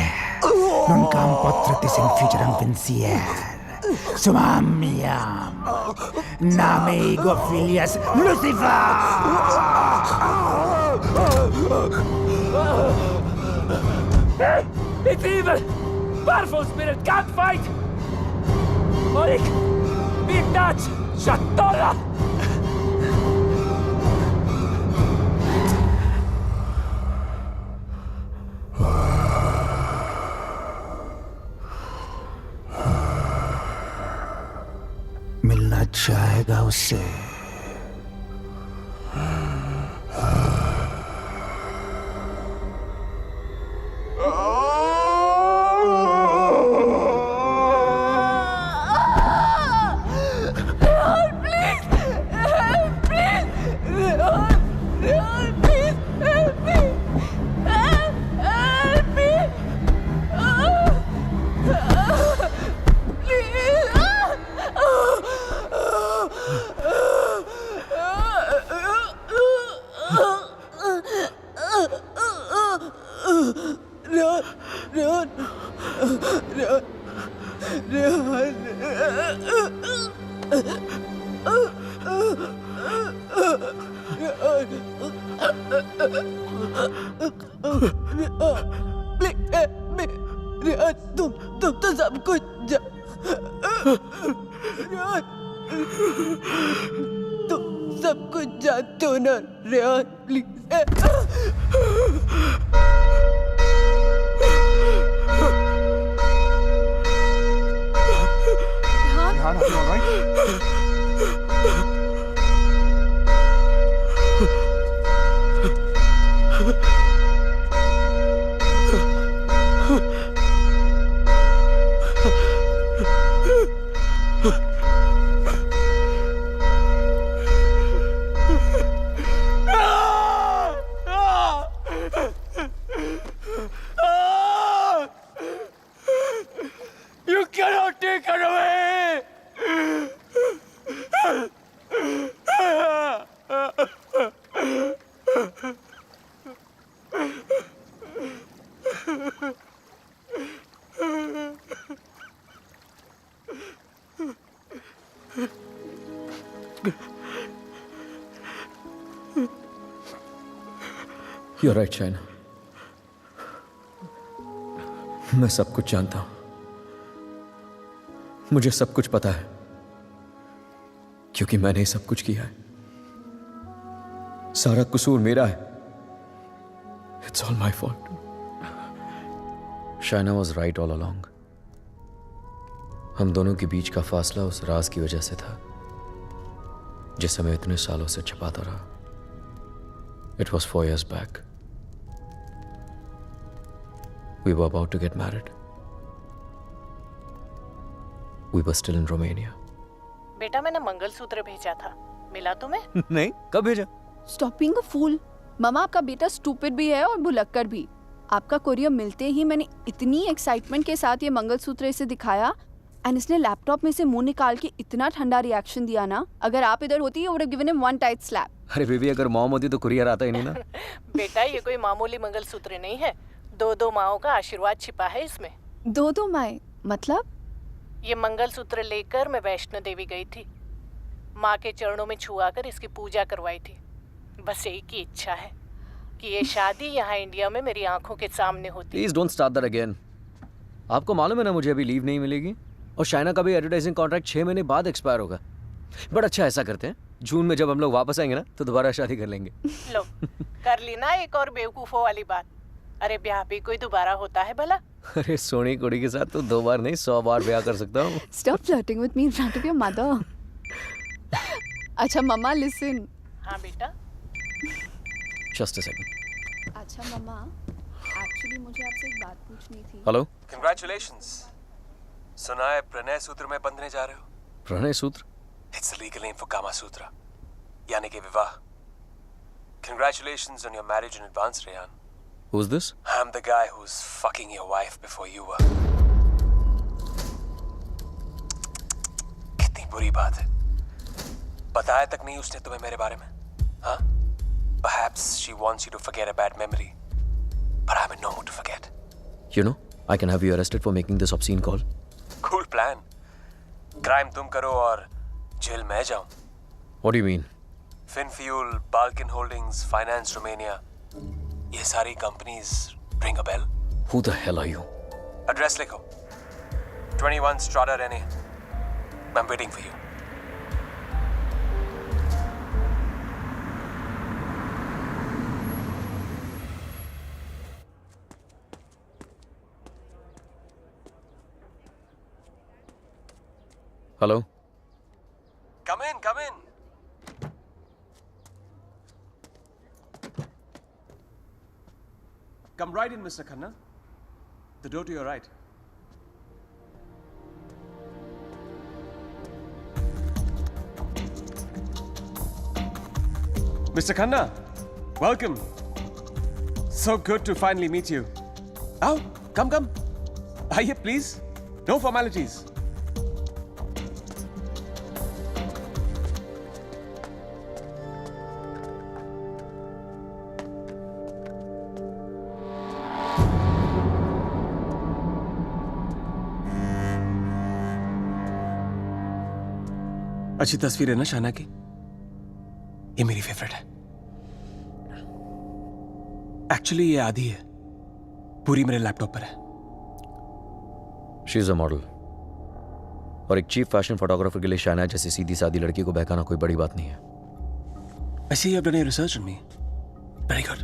Non cam potrete senficere pensier. Sumamiam. Name ego filias Lucifer. It's evil! Powerful spirit can't fight! Oleg! Be in touch! Shatola! मिलना चाहेगा उससे। तुम तो सब कुछ तुम सब कुछ जानते हो ना Rehan, please. Rehan, are you all right? You cannot take her away! You're right, Shaina. मैं सब कुछ जानता हूं। मुझे सब कुछ पता है क्योंकि मैंने सब कुछ किया है। सारा कसूर मेरा है। It's all my fault. Shaina was right all along. हम दोनों के बीच का फासला उस राज की वजह से था जिसे मैं इतने सालों से छिपाता रहा। It was 4 years back. We were about to get married. We were still in Romania. बेटा मैंने मंगलसूत्र भेजा था, मिला तुम्हें? नहीं, कब भेजा? Stop being a fool. मामा आपका बेटा स्टूपिड भी है और भुलक्कड़ भी। आपका कोरियर मिलते ही मैंने इतनी एक्साइटमेंट के साथ ये मंगलसूत्र इसे दिखाया एंड इसने लैपटॉप में से मुंह निकाल के इतना ठंडा रिएक्शन दिया ना, अगर आप इधर होती you would have given him one tight slap. अरे बेबी, अगर मॉम होती तो कुरियर आता ही नहीं ना। बेटा ये कोई मामूली मंगलसूत्र नहीं है, 2 माओं का आशीर्वाद छिपा है इसमें। 2 माएं मतलब? ये मंगलसूत्र लेकर मैं वैष्णो देवी गई थी, माँ के चरणों में छुआकर इसकी पूजा करवाई थी। बस एक ही इच्छा है कि ये शादी यहाँ इंडिया में मेरी आंखों के सामने होती। Please don't start that again. आपको मालूम है ना मुझे अभी लीव नहीं मिलेगी और शाइना का भी एडवर्टाइजिंग कॉन्ट्रैक्ट 6 महीने बाद एक्सपायर होगा। बट अच्छा, ऐसा करते हैं, जून में जब हम लोग वापस आएंगे ना तो दोबारा शादी कर लेंगे। लो कर ली ना एक और बेवकूफों वाली बात। अरे ब्याह भी कोई दोबारा होता है भला? अरे सोनी कुड़ी के साथ तो 2 बार नहीं 100 बार ब्याह कर सकता हूँ। Stop flirting with me in front of your mother. अच्छा मम्मा लिसन। हाँ बेटा। Just a second. अच्छा मम्मा, एक्चुअली मुझे आपसे एक बात पूछनी थी। हेलो। Congratulations. सुना है प्रणय सूत्र में बंधने जा रहे हो? प्रणय सूत्र? It's the legal name for Kama Sutra, यानी कि विवाह। Congratulations on your marriage in advance, Rehan. Who's this? I'm the guy who's fucking your wife before you were. कितनी बुरी बात है। बताया तक नहीं उसने तुम्हें मेरे बारे में, हाँ? Perhaps she wants you to forget a bad memory, but I'm in no mood to forget. You know, I can have you arrested for making this obscene call. Cool plan. Crime तुम करो और jail मैं जाऊं। What do you mean? Finfuel, Balkan Holdings, Finance Romania, ये सारी companies ring a bell? Who the hell are you? Address लिखो, 21 Strada Rene, I'm waiting for you. Hello? Come in, come in. Come right in, Mr. Khanna. The door to your right. Mr. Khanna, welcome. So good to finally meet you. Oh, come. Aye, please. No formalities. अच्छी तस्वीर है ना शाना की? ये मेरी favourite है। Actually ये आधी है, पूरी मेरे लैपटॉप पर है। शी इज अ मॉडल, और एक चीफ फैशन फोटोग्राफर के लिए शाना जैसी सीधी सादी लड़की को बहकाना कोई बड़ी बात नहीं है। I see you have done your research on me. Very good.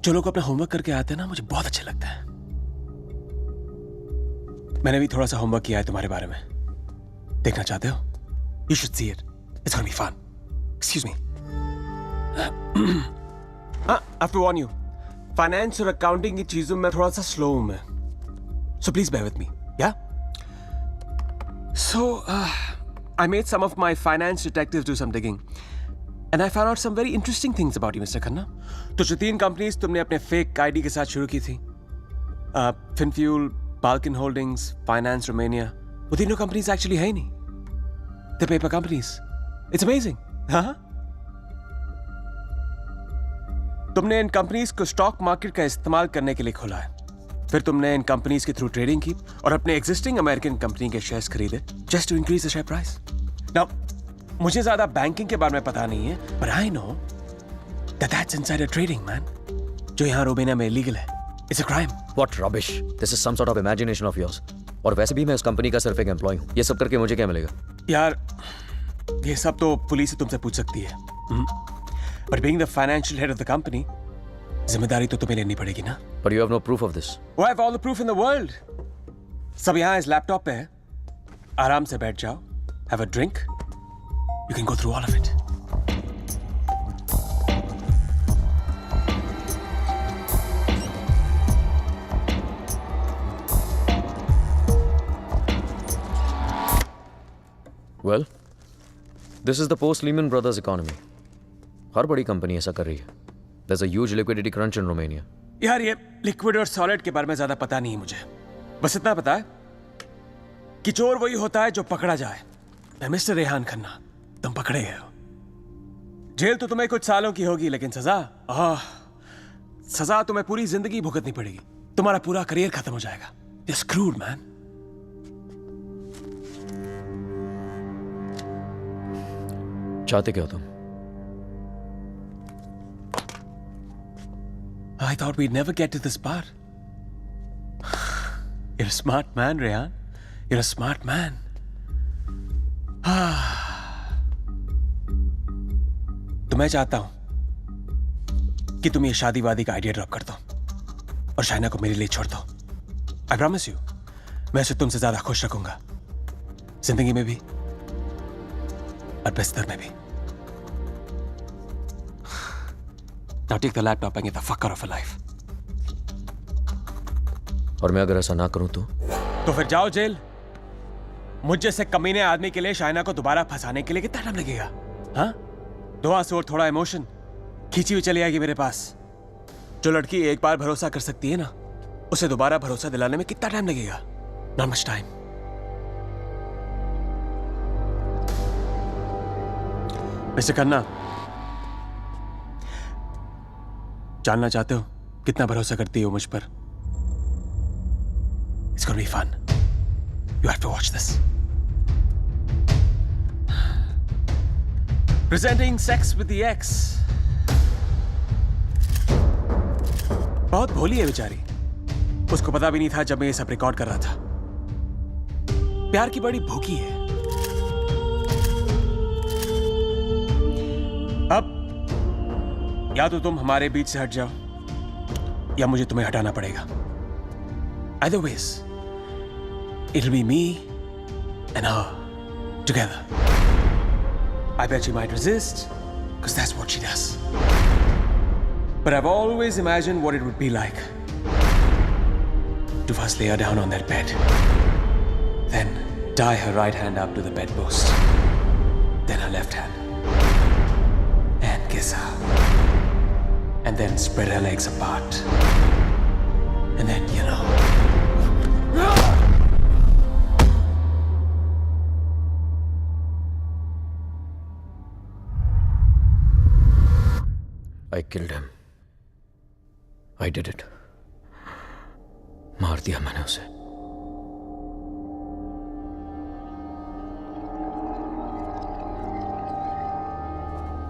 जो लोग अपना होमवर्क करके आते हैं ना, मुझे बहुत अच्छा लगता है। मैंने भी थोड़ा सा होमवर्क किया है तुम्हारे बारे में। देखना चाहते हो? You should see it. It's gonna be fun. Excuse me. I have to warn you. Finance और accounting की चीजों में थोड़ा सा slow हूँ मैं. So please bear with me. Yeah? So, I made some of my finance detectives do some digging. And I found out some very interesting things about you, Mr. Khanna. तो जो 3 companies तुमने अपने fake ID के साथ शुरू की थी, FinFuel, Balkan Holdings, Finance Romania, वो तीनों companies actually है ही नहीं. The paper companies. It's amazing. हाँ? तुमने इन कंपनीज को स्टॉक मार्केट का इस्तेमाल करने के लिए खोला है। फिर तुमने इन कंपनीज के थ्रू ट्रेडिंग की और अपने एग्जिस्टिंग अमेरिकन कंपनी के शेयर्स खरीदे just to increase the share price. Now मुझे ज्यादा बैंकिंग के बारे में पता नहीं है, but I know that that's insider trading man, जो यहाँ रोमेनिया में इलीगल है। It's a crime. What rubbish, this is some sort of imagination of yours. और वैसे भी मैं उस कंपनी का सिर्फ एक एम्प्लॉय हूँ। ये सब करके मुझे क्या मिलेगा? यार ये सब तो पुलिस तुमसे पूछ सकती है, but being the financial head of the company, जिम्मेदारी तो तुम्हें लेनी पड़ेगी ना। But you have no proof of this. Oh, I have all the proof in the world. सब यहाँ इस लैपटॉप पे है। आराम से बैठ जाओ, have a drink. You can go through all of it. Well, this is the post-Lehman Brothers economy. हर बड़ी कंपनी ऐसा कर रही है. There's a huge liquidity crunch in Romania. यार ये लिक्विड और सॉलिड के बारे में ज्यादा पता नहीं है मुझे। बस इतना पता है कि चोर वही होता है जो पकड़ा जाए। मैं मिस्टर रेहान खन्ना, तुम पकड़े गए हो। जेल तो तुम्हें कुछ सालों की होगी, लेकिन सजा तुम्हें पूरी जिंदगी भुगतनी पड़ेगी। तुम्हारा पूरा करियर खत्म हो जाएगा। You're screwed, man. चाहते क्या हो तुम? I thought we'd never get to this part. You're a smart man, Rehan. You're a smart man. तो मैं चाहता हूं कि तुम ये शादी वादी का आइडिया ड्रॉप कर दो और शाइना को मेरे लिए छोड़ दो। I promise you, मैं उसे तुमसे ज्यादा खुश रखूंगा, जिंदगी में भी और बिस्तर में भी। Now take the laptop and get the fuck out of her life. और मैं अगर ऐसा ना करूं तो फिर जाओ जेल। मुझ जैसे कमीने आदमी के लिए शाइना को दोबारा फंसाने के लिए कितना टाइम लगेगा? हाँ? 2 आंसू और थोड़ा इमोशन खींची हुई चली आएगी मेरे पास। जो लड़की एक बार भरोसा कर सकती है ना, उसे दोबारा भरोसा दिलाने में कितना टाइम लगेगा? Not much time. Mister Khanna, जानना चाहते हो कितना भरोसा करती हो मुझ पर? It's gonna be fun. You have to watch this. Presenting Sex with the Ex. बहुत भोली है बेचारी। उसको पता भी नहीं था जब मैं ये सब रिकॉर्ड कर रहा था। प्यार की बड़ी भूखी है। या तो तुम हमारे बीच से हट जाओ या मुझे तुम्हें हटाना पड़ेगा. Either ways, it'll be me and her together. I bet she might resist, because that's what she does. But I've always imagined what it would be like to first lay her down on that bed, then tie her right hand up to the bedpost, then her left hand, and kiss her, and then spread her legs apart, and then, you know. I killed him. I did it. मार दिया मैंने उसे.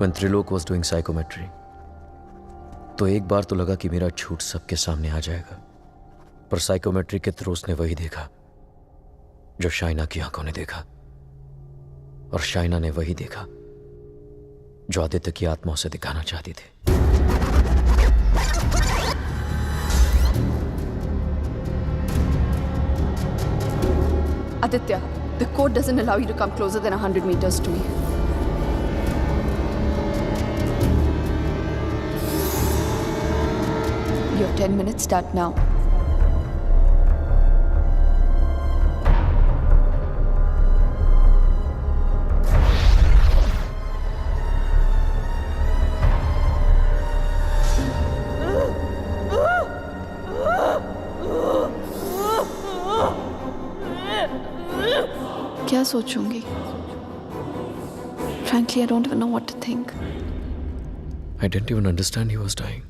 When Trilok was doing psychometry, तो एक बार तो लगा कि मेरा झूठ सबके सामने आ जाएगा, पर साइकोमेट्री के थ्रू उसने वही देखा जो शाइना की आंखों ने देखा, और शाइना ने वही देखा जो आदित्य की आत्मा उसे दिखाना चाहती थी. Aditya, the code doesn't allow you to come closer than 100 meters to me. Your 10 minutes start now. क्या सोचूंगी? Frankly, I don't even know what to think. I didn't even understand he was dying.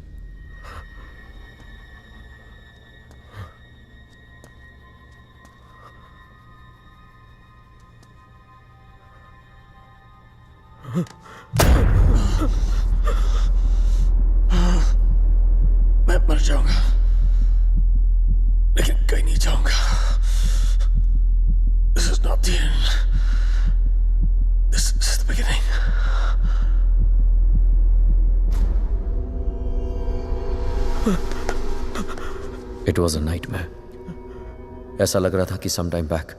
मैं मर जाऊंगा, लेकिन कहीं नहीं जाऊंगा. This is not the end. This is the beginning. It was a nightmare. ऐसा लग रहा था कि some time back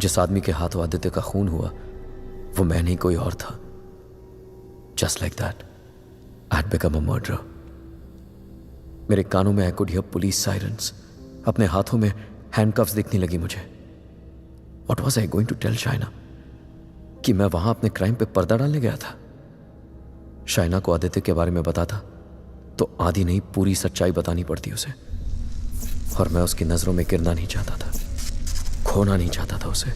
जिस आदमी के हाथों आदित्य का खून हुआ वो मैं नहीं कोई और था. Just like that, I had become a murderer. मेरे कानों में I could hear police sirens. अपने हाथों में handcuffs दिखने लगी मुझे. What was I going to tell Shaina? कि मैं वहां अपने क्राइम पे पर्दा डालने गया था. शाइना को आदित्य के बारे में बताता तो आधी नहीं पूरी सच्चाई बतानी पड़ती उसे, और मैं उसकी नजरों में गिरना नहीं चाहता था, खोना नहीं चाहता था उसे.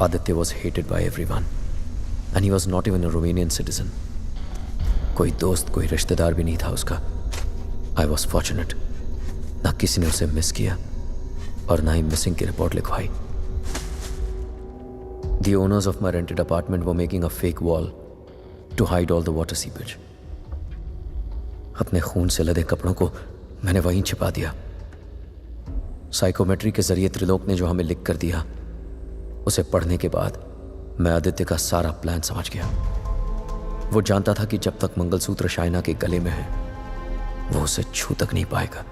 Aditya was hated by everyone and he was not even a Romanian citizen. कोई दोस्त कोई रिश्तेदार भी नहीं था उसका. I was fortunate. ना किसी ने उसे मिस किया और ना ही मिसिंग की रिपोर्ट लिखवाई. The owners of my rented apartment were making a fake wall to hide all the water seepage. अपने खून से लदे कपड़ों को मैंने वहीं छिपा दिया. साइकोमेट्री के जरिए त्रिलोक ने जो हमें लिख कर दिया उसे पढ़ने के बाद मैं आदित्य का सारा प्लान समझ गया. वो जानता था कि जब तक मंगलसूत्र शाइना के गले में है वो उसे छू तक नहीं पाएगा.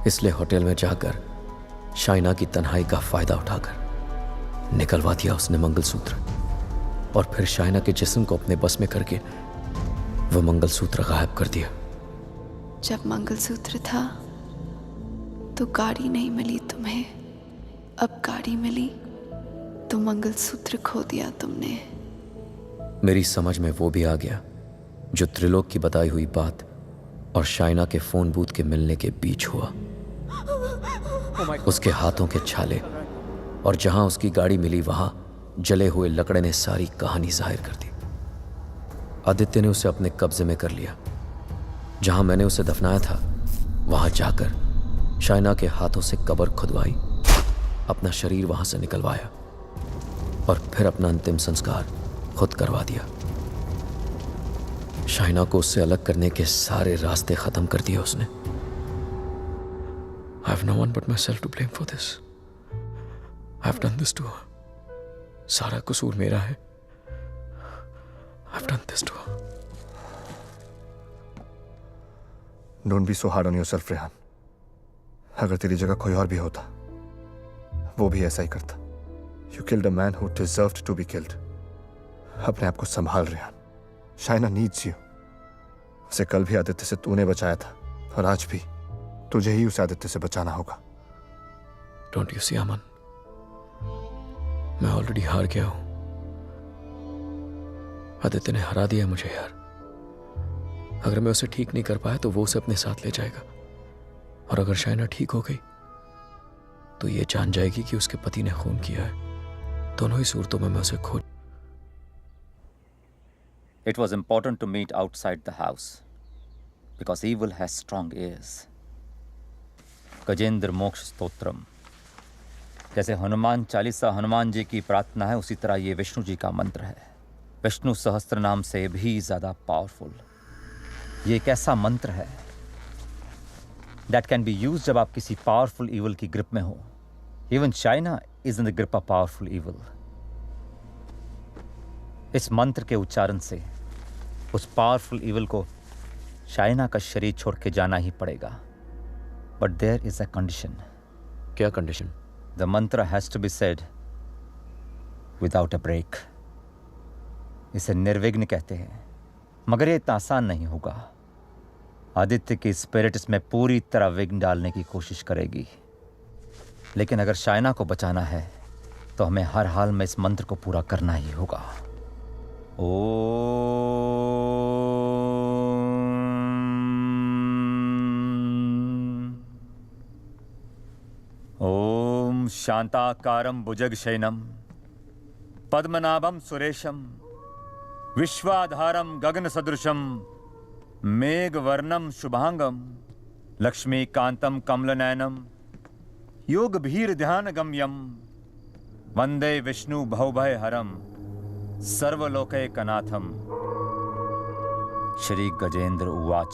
इसलिए होटल में जाकर शाइना की तन्हाई का फायदा उठाकर निकलवा दिया उसने मंगलसूत्र, और फिर शाइना के जिस्म को अपने बस में करके वो मंगलसूत्र गायब कर दिया. जब मंगलसूत्र था तो गाड़ी नहीं मिली तुम्हें, अब गाड़ी मिली तो मंगलसूत्र खो दिया तुमने. मेरी समझ में वो भी आ गया जो त्रिलोक की बताई हुई बात और शाइना के फोन बूथ के मिलने के बीच हुआ. उसके हाथों के छाले और जहां उसकी गाड़ी मिली वहां जले हुए लकड़े ने सारी कहानी जाहिर कर दी. आदित्य ने उसे अपने कब्जे में कर लिया. जहां मैंने उसे दफनाया था वहां जाकर शाइना के हाथों से कब्र खुदवाई, अपना शरीर वहां से निकलवाया और फिर अपना अंतिम संस्कार खुद करवा दिया. शाइना को उससे अलग करने के सारे रास्ते खत्म कर दिए उसने. I have no one but myself to blame for this. I have done this to her. सारा कसूर मेरा है. I have done this to her. Don't be so hard on yourself Rehan. अगर तेरी जगह कोई और भी होता वो भी ऐसा ही करता। You killed a man who deserved to be killed. अपने आप को संभाल रेहान। Shaina needs you. उसे कल भी आदित्य से तूने बचाया था और आज भी तुझे ही उसे आदित्य से बचाना होगा। डोंट यू सी अमन, मैं ऑलरेडी हार गया हूं। आदित्य ने हरा दिया मुझे यार। अगर मैं उसे ठीक नहीं कर पाया तो वो उसे अपने साथ ले जाएगा, और अगर शाइना ठीक हो गई तो ये जान जाएगी कि उसके पति ने खून किया है। दोनों ही सूरतों में मैं उसे खो। It was important to meet outside the house because evil has strong ears. Gajendra मोक्ष स्तोत्रम, जैसे हनुमान चालीसा हनुमान जी की प्रार्थना है, उसी तरह ये विष्णु जी का मंत्र है। विष्णु सहस्त्र नाम से भी ज्यादा पावरफुल। ये एक ऐसा मंत्र है that can be used जब आप किसी पावरफुल evil की ग्रिप में हो। Even China is in the grip of powerful evil. इस मंत्र के उच्चारण से उस पावरफुल इविल को शाइना का शरीर छोड़ के जाना ही पड़ेगा। But there is a condition. क्या condition? The mantra has to be said without a break. इसे निर्विघ्न कहते हैं, मगर ये इतना आसान नहीं होगा। आदित्य की स्पिरिट इसमें पूरी तरह विघ्न डालने की कोशिश करेगी, लेकिन अगर शाइना को बचाना है तो हमें हर हाल में इस मंत्र को पूरा करना ही होगा। ओम शांताकारं भुजगशयनं पद्मनाभं सुरेशं विश्वाधारं गगनसदृशं मेघवर्णं शुभांगं लक्ष्मीकान्तं कमलनयनं योगभीर्ध्यानगम्यं वंदे विष्णु भवभयहरं सर्वलोकैकनाथं। श्री गजेंद्र उवाच।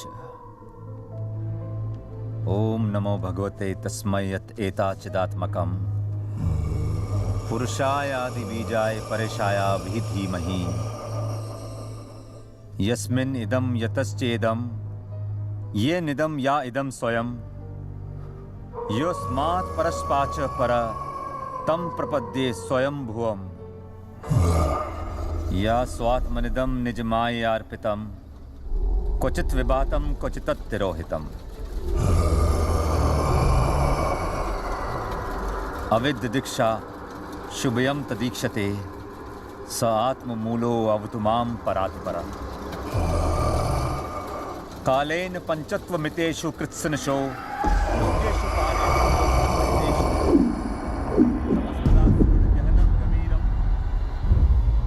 ओम नमो भगवते तस्मै यत् एताचिदात्मकं पुरुषाय आदिबीजाय परेशाय भी धीमहि यस्मिन् इदं यतश्चेदं ये निदं या इदं स्वयं योस्मात् परस्पाच पर तं प्रपद्ये स्वयं भुवम् या स्वात्मनिदं निजमायार्पितं क्वचित् विभातं क्वचित् तिरोहितम्। अविद्य दीक्षा शुभयं तदीक्षते स आत्ममूलो अवतुमां परात्परा। कालेन पंचत्वमितेषु कृत्सनशो लोकेषु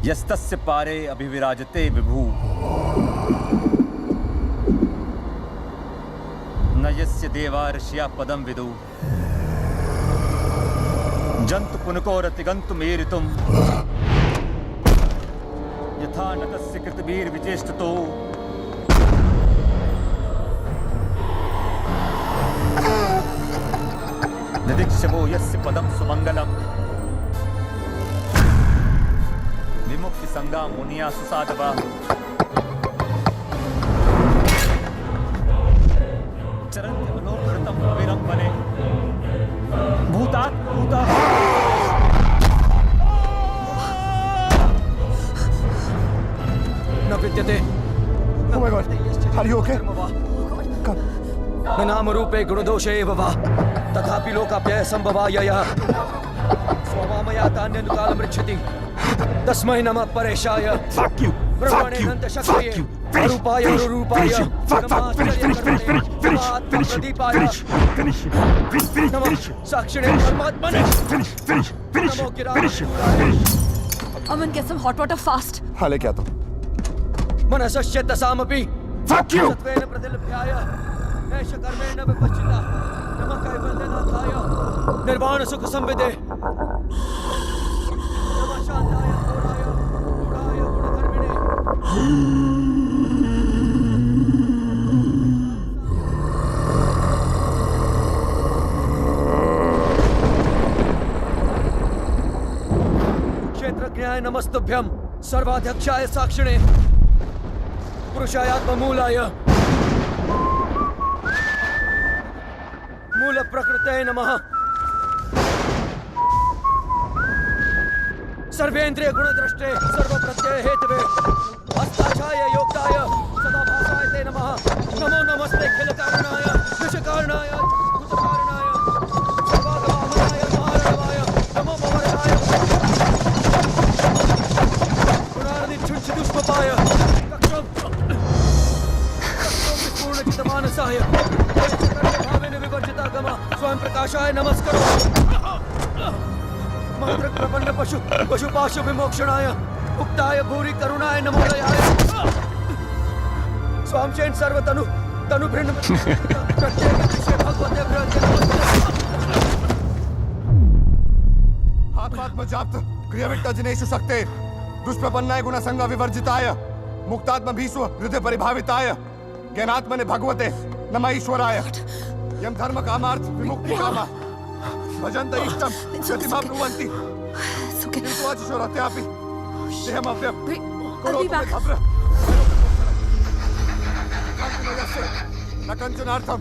यस्तस्य पारे अभिविराजते विभु न यस्य देवा ऋषिया पदं विदु जंतु पुनकोरतिगन्तुमेरितुं यथा न तस्य कृतवीर्विचेष्टतो निदिक्षवो यस्य पदं सुमंगलम् विमुक्ति संगा मुनिया सुसाधवा चरन्ति मनोकृतं विरंबने भूतात् भूता। न विद्यते। Oh my God, are you okay? न नाम रूपे गुणदोषे एव वा तथापि लोकाप्यय संभवायः स्वमामया तान्यनुकालमृच्छति तस्मै नमः परेशाय। Fuck you! Fuck you! Fuck you! Finish! Aman, get some hot water fast. हाँ लेके आता हूँ। मनसश्चेतसामपि Fuck you! सत्वेन प्रतिलभ्याय ऐष कर्मेण विपश्चिता नमः कैवल्यनाथाय निर्वाण सुख संविदे नमः शांताय घोराय गुणाय गुणधर्मिणे। क्षेत्रज्ञाय नमस्तुभ्यं सर्वाध्यक्षाय साक्षिणे पुरुषाय आत्ममूलाय मूल प्रकृते नमः सर्वेन्द्रिय गुणद्रष्टे सर्वप्रत्यय हेतवे हस्ताक्षाय योक्ताय सदा भासाय ते नमः नमो नमस्ते खिल कारणाय विष कारणाय भूत कारणाय सर्वागमाय महारणवाय नमो भवरकाय गुणार्दि छुच्छ दुष्पपाय कक्षम विपूर्ण चितमानसाय भावेन विवर्जिता गमा स्वयं प्रकाशाय नमस्करो मंत्र प्रपन्न पशुपाशु विमोक्षणाय उक्ताय भूरि करुणाय नमोदयाय स्वामचेन सर्वतनु तनु भिन्न प्रत्येक विषय भगवते प्रत्यय आत्मात्म जाप्त क्रियाविट्ट जनेषु शक्ते दुष्प्रपन्नाय गुणसंग विवर्जिताय मुक्तात्म भीष्व हृदय परिभाविताय ज्ञानात्मने भगवते नमः ईश्वराय यम धर्म कामार्थ विमुक्ति कामा भजन्त इष्टम गतिमा ब्रुवन्ति किन्तु अचिशोरत्यापि देहमव्यं करोतु मे भद्र न कञ्चनार्थं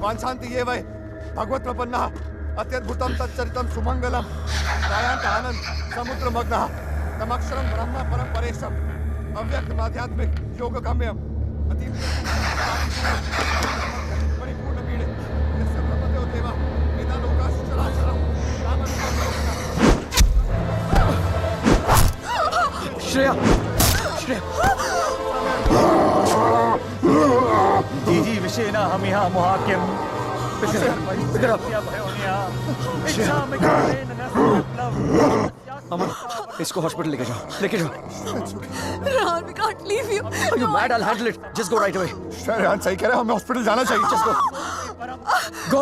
वाञ्छन्ति ये वै भगवत्प्रपन्नः अत्यद्भुतं तच्चरितं सुमङ्गलं गायान्त आनन्द समुद्रमग्नः तमक्षरं ब्रह्म परं परेशम् अव्यक्तमाध्यात्मिक योगगम्यम् परिपूर्णपीडे यस्य ब्रह्मदेव देवा वेदालोकाश्चराचरम् श्रेया जी विषेना हम यहाँ मुहाक्यम अमन इसको हॉस्पिटल लेके जाओ Rehan, we can't leave you. Are you mad? I'll handle it. Just go right away. Rehan सही कह रहे हैं, हमें हॉस्पिटल जाना चाहिए. Just go.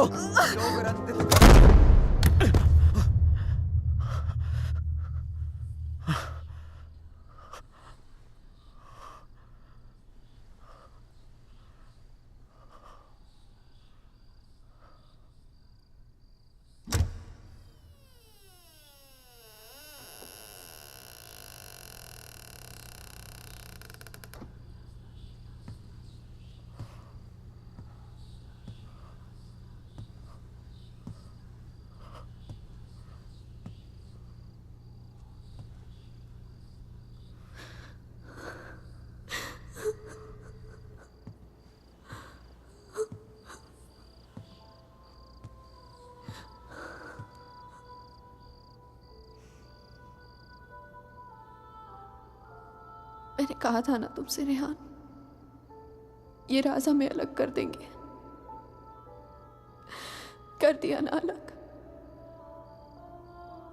मैंने कहा था ना तुमसे रेहान, ये राज हमें अलग कर देंगे. कर दिया ना अलग.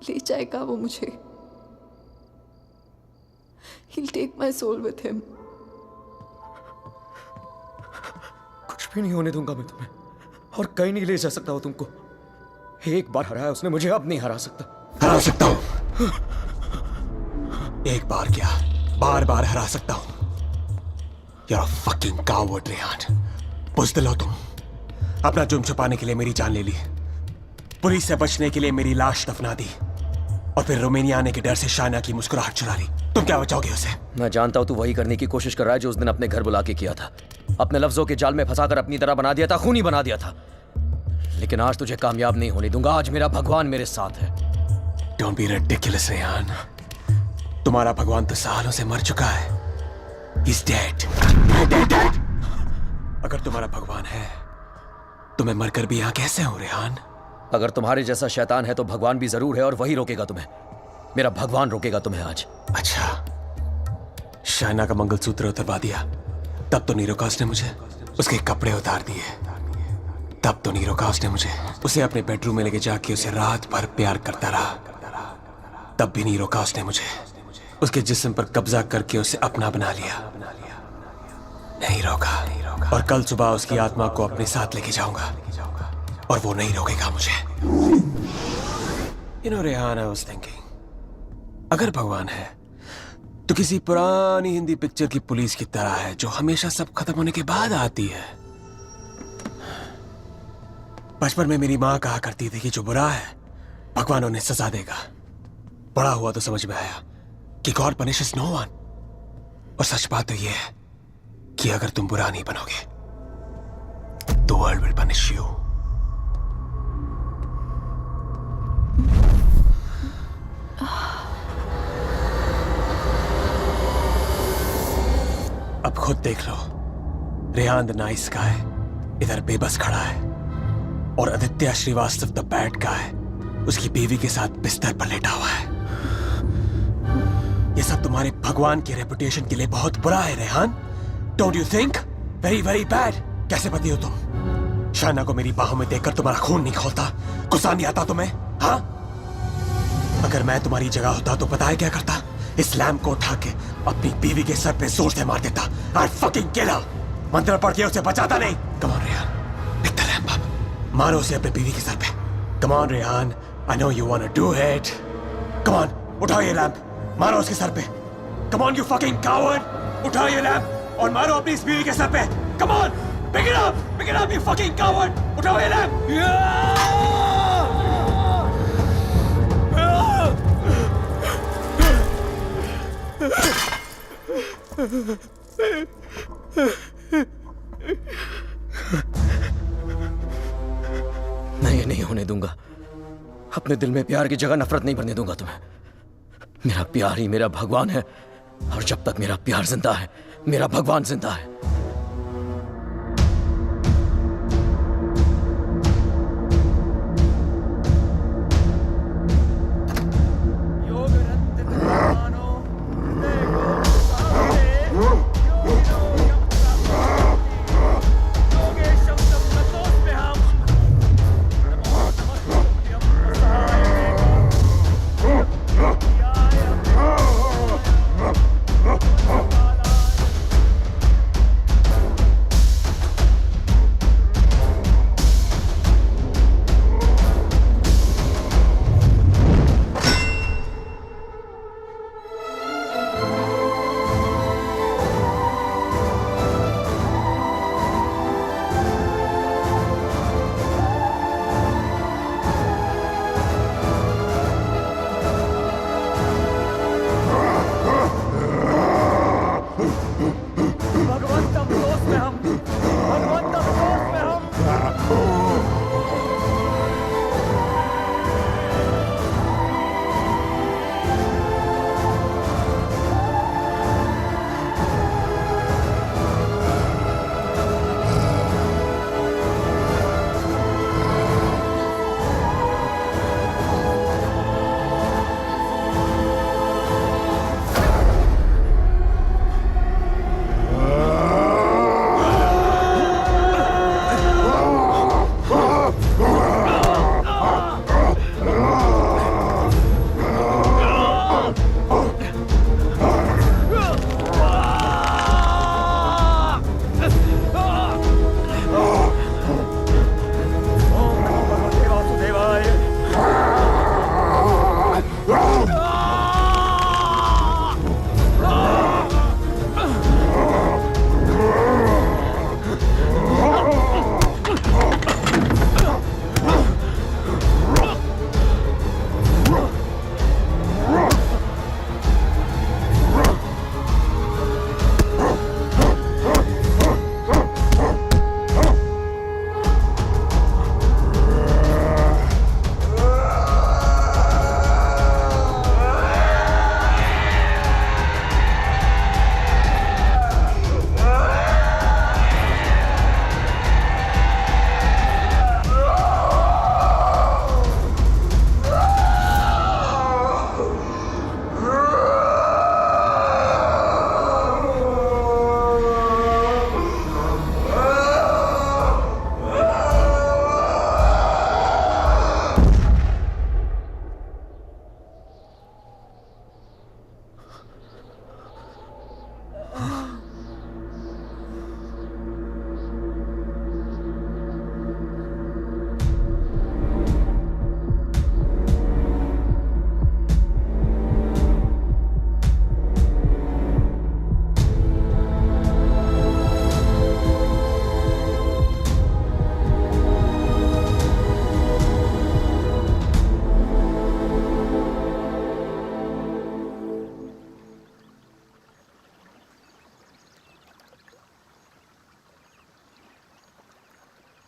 ले जाएगा वो मुझे. He'll take my soul with him. कुछ भी नहीं होने दूंगा मैं तुम्हें, और कहीं नहीं ले जा सकता हूं तुमको. एक बार हराया उसने मुझे, अब नहीं हरा सकता. हरा सकता हूं. एक बार क्या, बार बार हरा सकता हूं. You're a fucking coward, Rehan. बुज़दिल हो तुम. अपना जुर्म छुपाने के लिए मेरी जान ले ली, पुलिस से बचने के लिए मेरी लाश दफना दी, और फिर रोमानिया आने के डर से शाइना की मुस्कुराहट चुरा ली. तुम क्या बचाओगे उसे? मैं जानता हूं तू वही करने की कोशिश कर रहा है जो उस दिन अपने घर बुला के किया था. अपने लफ्जों के जाल में फंसाकर अपनी तरह बना दिया था, खूनी बना दिया था. लेकिन आज तुझे कामयाब नहीं होने दूंगा. आज मेरा भगवान मेरे साथ है. Don't be ridiculous, Rehan. तुम्हारा भगवान तो सालों से मर चुका है. He's dead. Dead. अगर तुम्हारा भगवान है तो मैं मरकर भी यहाँ कैसे हूँ, रेहान? अगर तुम्हारे जैसा शैतान है तो भगवान भी जरूर है, और वही रोकेगा तुम्हें. मेरा भगवान रोकेगा तुम्हें आज. अच्छा, शाइना का मंगलसूत्र उतरवा दिया, तब तो नीरोकास ने मुझे उसके कपड़े उतार दिए. तब तो नीरोकास ने मुझे उसे अपने बेडरूम में लेके जाके उसे रात भर प्यार करता रहा. तब भी नीरोकास ने मुझे उसके जिस्म पर कब्जा करके उसे अपना बना लिया. नहीं रोका. और कल सुबह उसकी आत्मा को अपने साथ लेके जाऊंगा, और वो नहीं रोकेगा मुझे. You know, Rehan, I was thinking, अगर भगवान है तो किसी पुरानी हिंदी पिक्चर की पुलिस की तरह है जो हमेशा सब खत्म होने के बाद आती है. बचपन में मेरी माँ कहा करती थी कि जो बुरा है भगवान उन्हें सजा देगा. बड़ा हुआ तो समझ में आया कि गॉड पनिशेस नो वन. और सच बात तो यह है कि अगर तुम बुरा नहीं बनोगे तो वर्ल्ड विल पनिश यू. खुद देख लो, रेहान द नाइस गाय इधर बेबस खड़ा है और Aditya Shrivastava the bad guy उसकी बीवी के साथ बिस्तर पर लेटा हुआ है। ये सब तुम्हारे भगवान की रेपुटेशन के लिए बहुत बुरा है Rehan. Don't you think? Very very bad. कैसे पति हो तुम? शाना को मेरी बाहों में देखकर तुम्हारा खून नहीं खोलता? गुस्सा नहीं आता तुम्हें? हाँ, अगर मैं तुम्हारी जगह होता तो पता है क्या करता? इस लैम्प को उठा के अपनी बीवी के सर पे जोर से मार देता। I'd fucking kill her। मंत्र पढ़ के उसे बचाता नहीं। Come on Rehan, pick the lamp up। मारो उसे अपनी बीवी के सर पे। Come on Rehan, I know you wanna do it। Come on, उठाओ ये लैम्प, मारो उसके सर पे। Come on you fucking coward, उठाओ ये लैम्प और मारो अपनी इस बीवी के सर पे। Come on, pick it up you fucking coward, उठाओ ये लैम्प। मैं ये नहीं होने दूंगा। अपने दिल में प्यार की जगह नफरत नहीं भरने दूंगा तुम्हें। मेरा प्यार ही मेरा भगवान है और जब तक मेरा प्यार जिंदा है मेरा भगवान जिंदा है।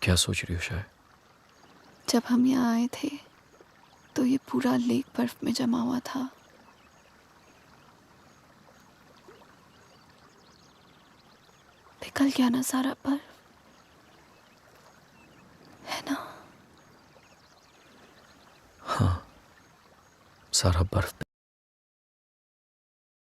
क्या सोच रही हो शायद? जब हम यहाँ आए थे तो ये पूरा लेक बर्फ में जमा हुआ था। पिघल गया ना सारा बर्फ, है ना? हाँ, सारा बर्फ